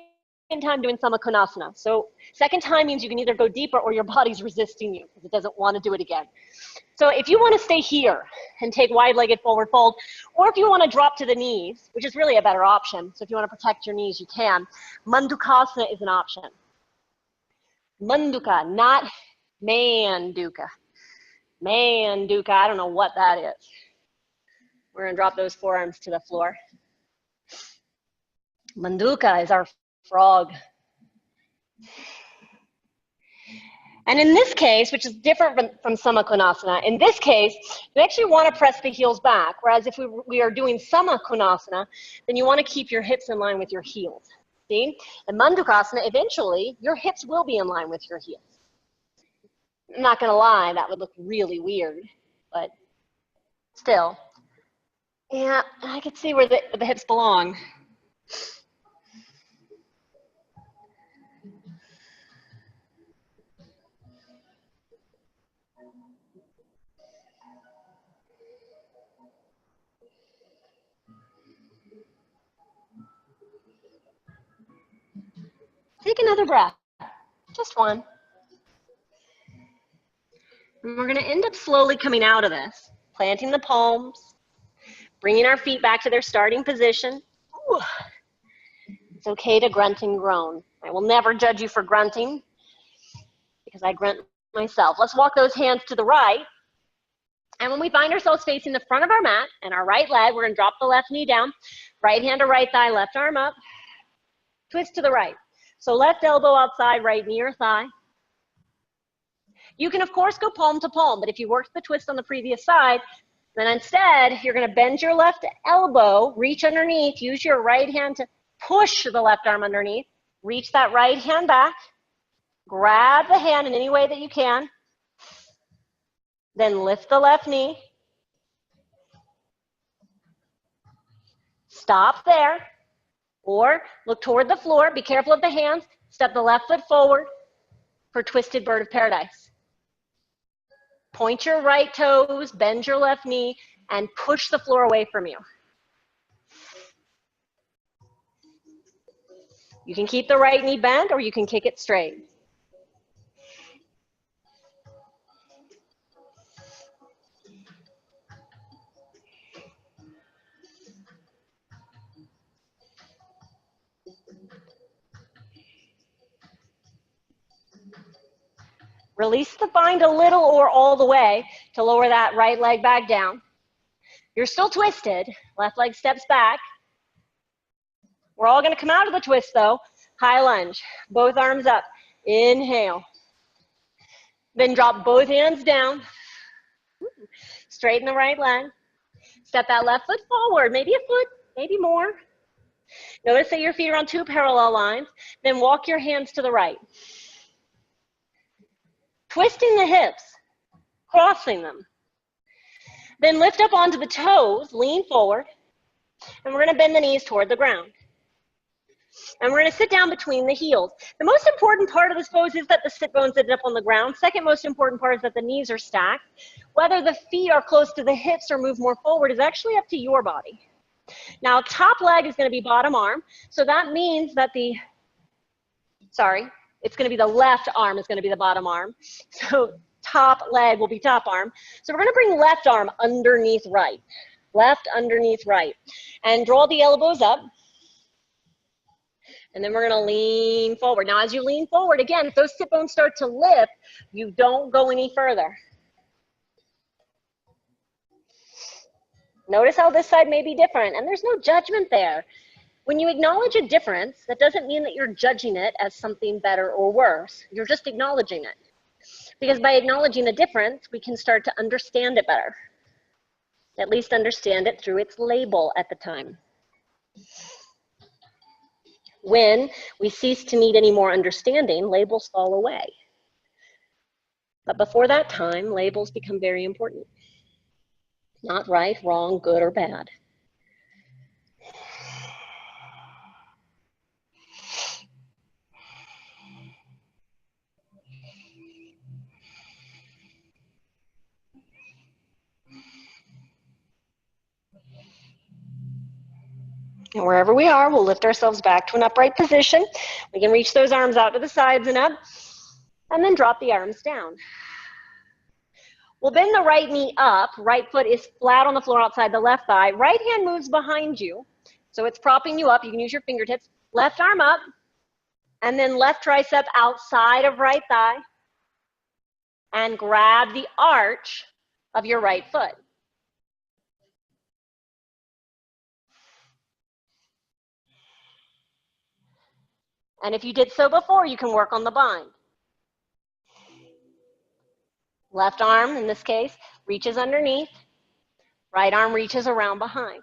time doing Samakonasana. So second time means you can either go deeper or your body's resisting you because it doesn't want to do it again. So if you want to stay here and take wide-legged forward fold, or if you want to drop to the knees, which is really a better option, so if you want to protect your knees, you can, Mandukasana is an option. Manduka, not Manduka. Manduka, I don't know what that is. We're going to drop those forearms to the floor. Manduka is our frog. And in this case, which is different from Samakonasana, in this case, you actually want to press the heels back, whereas if we are doing Samakonasana, then you want to keep your hips in line with your heels. See? In Mandukasana, eventually, your hips will be in line with your heels. I'm not going to lie, that would look really weird, but still. Yeah, I can see where the hips belong. Take another breath, just one. And we're going to end up slowly coming out of this, planting the palms, bringing our feet back to their starting position. Ooh. It's okay to grunt and groan. I will never judge you for grunting because I grunt myself. Let's walk those hands to the right. And when we find ourselves facing the front of our mat and our right leg, we're going to drop the left knee down, right hand to right thigh, left arm up, twist to the right. So left elbow outside, right knee or thigh. You can, of course, go palm to palm, but if you worked the twist on the previous side, then instead, you're going to bend your left elbow, reach underneath, use your right hand to push the left arm underneath, reach that right hand back, grab the hand in any way that you can, then lift the left knee, stop there, or look toward the floor, be careful of the hands, step the left foot forward for twisted bird of paradise. Point your right toes, bend your left knee, and push the floor away from you. You can keep the right knee bent or you can kick it straight. Release the bind a little or all the way to lower that right leg back down. You're still twisted. Left leg steps back. We're all going to come out of the twist though. High lunge. Both arms up. Inhale. Then drop both hands down. Straighten the right leg. Step that left foot forward. Maybe a foot, maybe more. Notice that your feet are on two parallel lines. Then walk your hands to the right. Twisting the hips, crossing them. Then lift up onto the toes, lean forward, and we're going to bend the knees toward the ground. And we're going to sit down between the heels. The most important part of this pose is that the sit bones end up on the ground. Second most important part is that the knees are stacked. Whether the feet are close to the hips or move more forward is actually up to your body. Now, top leg is going to be bottom arm, so that means that it's going to be the left arm is going to be the bottom arm. So top leg will be top arm. So we're going to bring left arm underneath right. Left underneath right. And draw the elbows up. And then we're going to lean forward. Now, as you lean forward, again, if those sit bones start to lift, you don't go any further. Notice how this side may be different, and there's no judgment there. When you acknowledge a difference, that doesn't mean that you're judging it as something better or worse. You're just acknowledging it. Because by acknowledging the difference, we can start to understand it better. At least understand it through its label at the time. When we cease to need any more understanding, labels fall away. But before that time, labels become very important. Not right, wrong, good, or bad. And wherever we are, we'll lift ourselves back to an upright position. We can reach those arms out to the sides and up, and then drop the arms down. We'll bend the right knee up. Right foot is flat on the floor outside the left thigh. Right hand moves behind you, so it's propping you up. You can use your fingertips. Left arm up, and then left tricep outside of right thigh, and grab the arch of your right foot. And if you did so before, you can work on the bind. Left arm, in this case, reaches underneath. Right arm reaches around behind.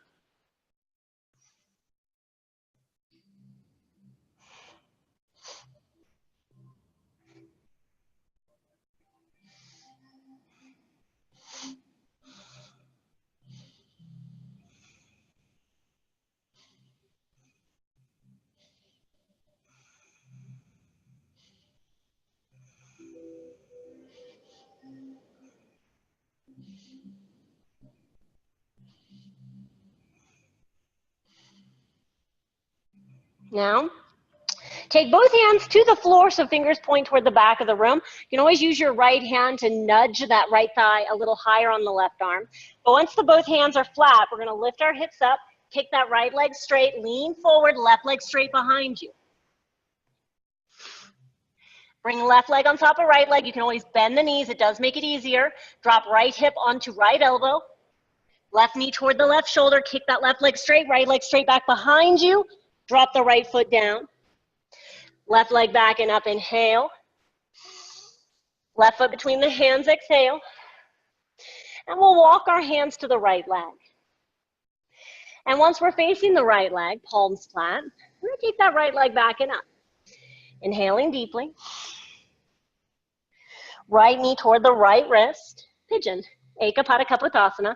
Now, take both hands to the floor so fingers point toward the back of the room. You can always use your right hand to nudge that right thigh a little higher on the left arm. But once the both hands are flat, we're going to lift our hips up, kick that right leg straight, lean forward, left leg straight behind you. Bring left leg on top of right leg. You can always bend the knees. It does make it easier. Drop right hip onto right elbow. Left knee toward the left shoulder. Kick that left leg straight, right leg straight back behind you. Drop the right foot down. Left leg back and up, inhale. Left foot between the hands, exhale. And we'll walk our hands to the right leg. And once we're facing the right leg, palms flat, we're going to take that right leg back and up. Inhaling deeply. Right knee toward the right wrist, pigeon, Ekapada Kapotasana,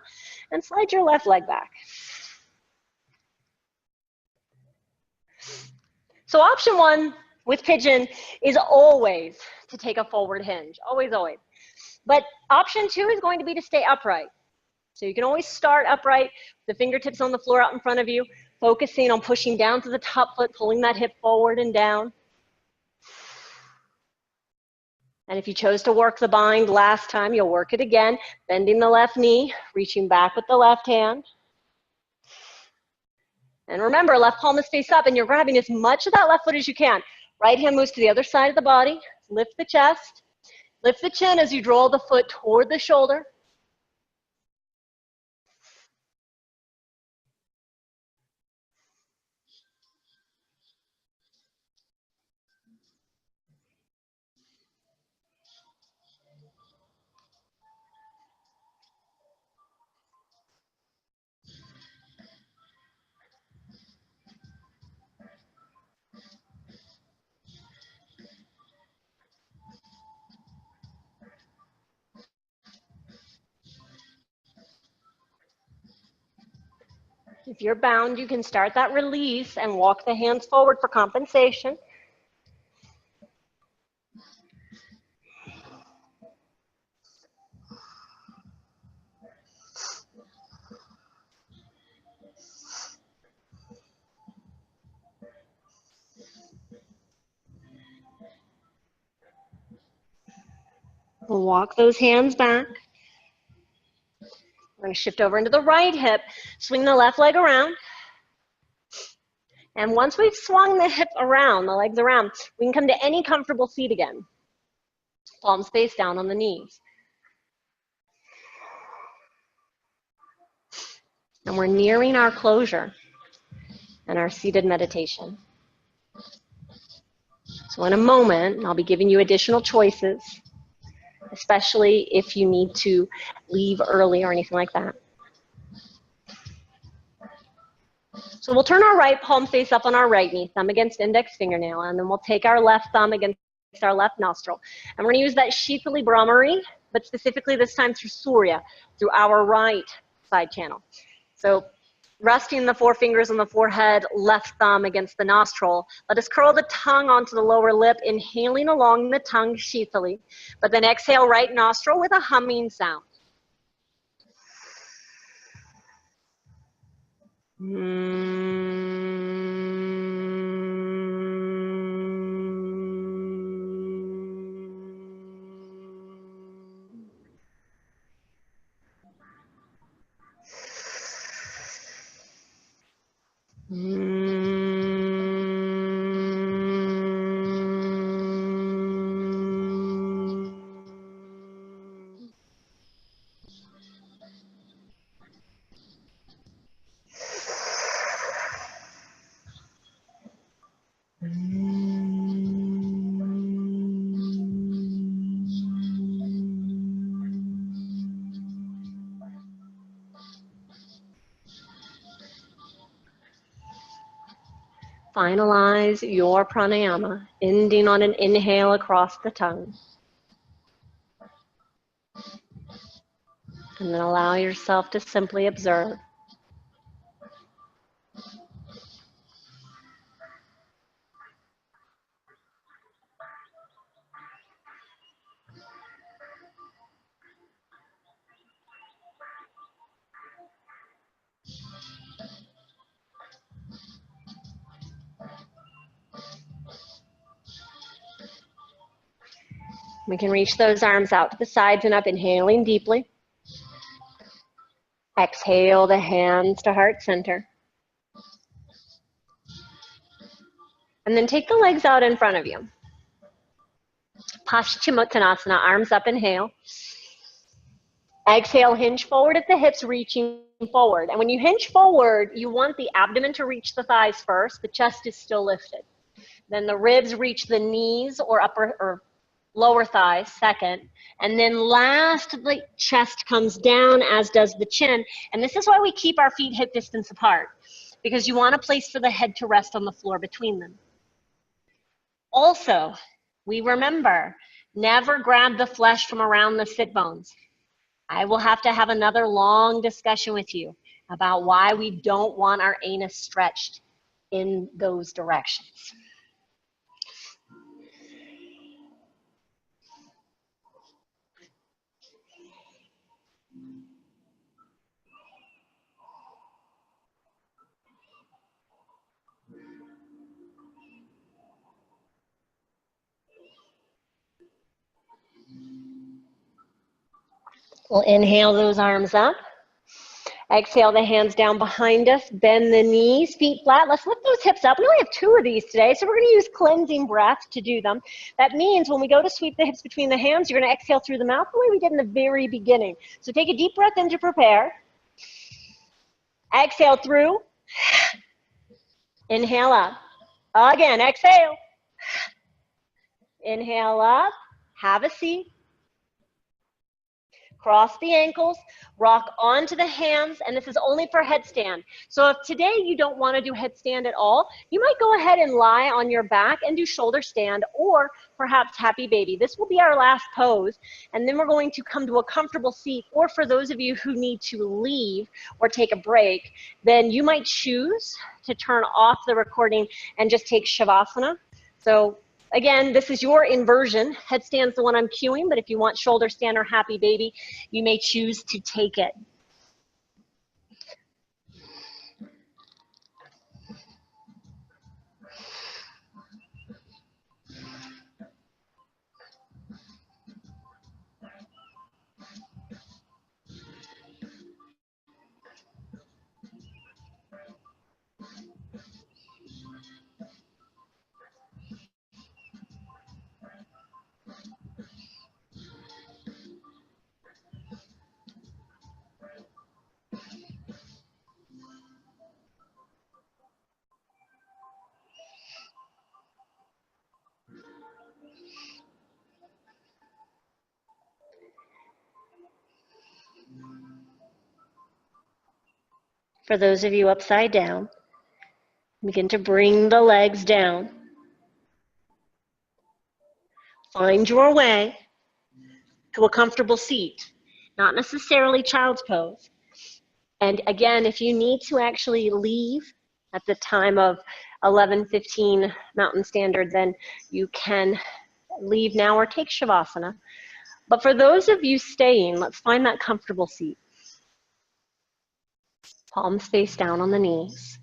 and slide your left leg back. So option one with pigeon is always to take a forward hinge, always, always. But option two is going to be to stay upright. So you can always start upright, the fingertips on the floor out in front of you, focusing on pushing down to the top foot, pulling that hip forward and down. And if you chose to work the bind last time, you'll work it again, bending the left knee, reaching back with the left hand. And remember, left palm is face up, and you're grabbing as much of that left foot as you can. Right hand moves to the other side of the body. Lift the chest. Lift the chin as you draw the foot toward the shoulder. If you're bound, you can start that release and walk the hands forward for compensation. We'll walk those hands back. We're going to shift over into the right hip, swing the left leg around. And once we've swung the hip around, the legs around, we can come to any comfortable seat again. Palms face down on the knees. And we're nearing our closure and our seated meditation. So in a moment, I'll be giving you additional choices, especially if you need to leave early or anything like that. So we'll turn our right palm face up on our right knee, thumb against index fingernail, and then we'll take our left thumb against our left nostril. And we're going to use that Shitali Brahmari, but specifically this time through Surya, through our right side channel. So resting the forefingers on the forehead, left thumb against the nostril. Let us curl the tongue onto the lower lip, inhaling along the tongue, Shitali, but then exhale right nostril with a humming sound. Finalize your pranayama, ending on an inhale across the tongue. And then allow yourself to simply observe. We can reach those arms out to the sides and up, inhaling deeply. Exhale the hands to heart center. And then take the legs out in front of you. Paschimottanasana, arms up, inhale. Exhale, hinge forward at the hips, reaching forward. And when you hinge forward, you want the abdomen to reach the thighs first. The chest is still lifted. Then the ribs reach the knees or upper or lower thighs second. And then last, the chest comes down, as does the chin. And this is why we keep our feet hip distance apart, because you want a place for the head to rest on the floor between them. Also, we remember, never grab the flesh from around the sit bones. I will have to have another long discussion with you about why we don't want our anus stretched in those directions. We'll inhale those arms up. Exhale the hands down behind us. Bend the knees, feet flat. Let's lift those hips up. We only have 2 of these today, so we're going to use cleansing breath to do them. That means when we go to sweep the hips between the hands, you're going to exhale through the mouth the way we did in the very beginning. So take a deep breath in to prepare. Exhale through. Inhale up. Again, exhale. Inhale up. Have a seat. Cross the ankles, rock onto the hands, and this is only for headstand. So if today you don't want to do headstand at all, you might go ahead and lie on your back and do shoulder stand, or perhaps happy baby. This will be our last pose, and then we're going to come to a comfortable seat, or for those of you who need to leave or take a break, then you might choose to turn off the recording and just take shavasana. So again, this is your inversion. Headstand's the one I'm cueing, but if you want shoulder stand or happy baby, you may choose to take it. For those of you upside down, Begin to bring the legs down. Find your way to a comfortable seat, not necessarily child's pose. And again, if you need to actually leave at the time of 11:15 Mountain Standard, then you can leave now or take shavasana. But for those of you staying, let's find that comfortable seat. Palms face down on the knees.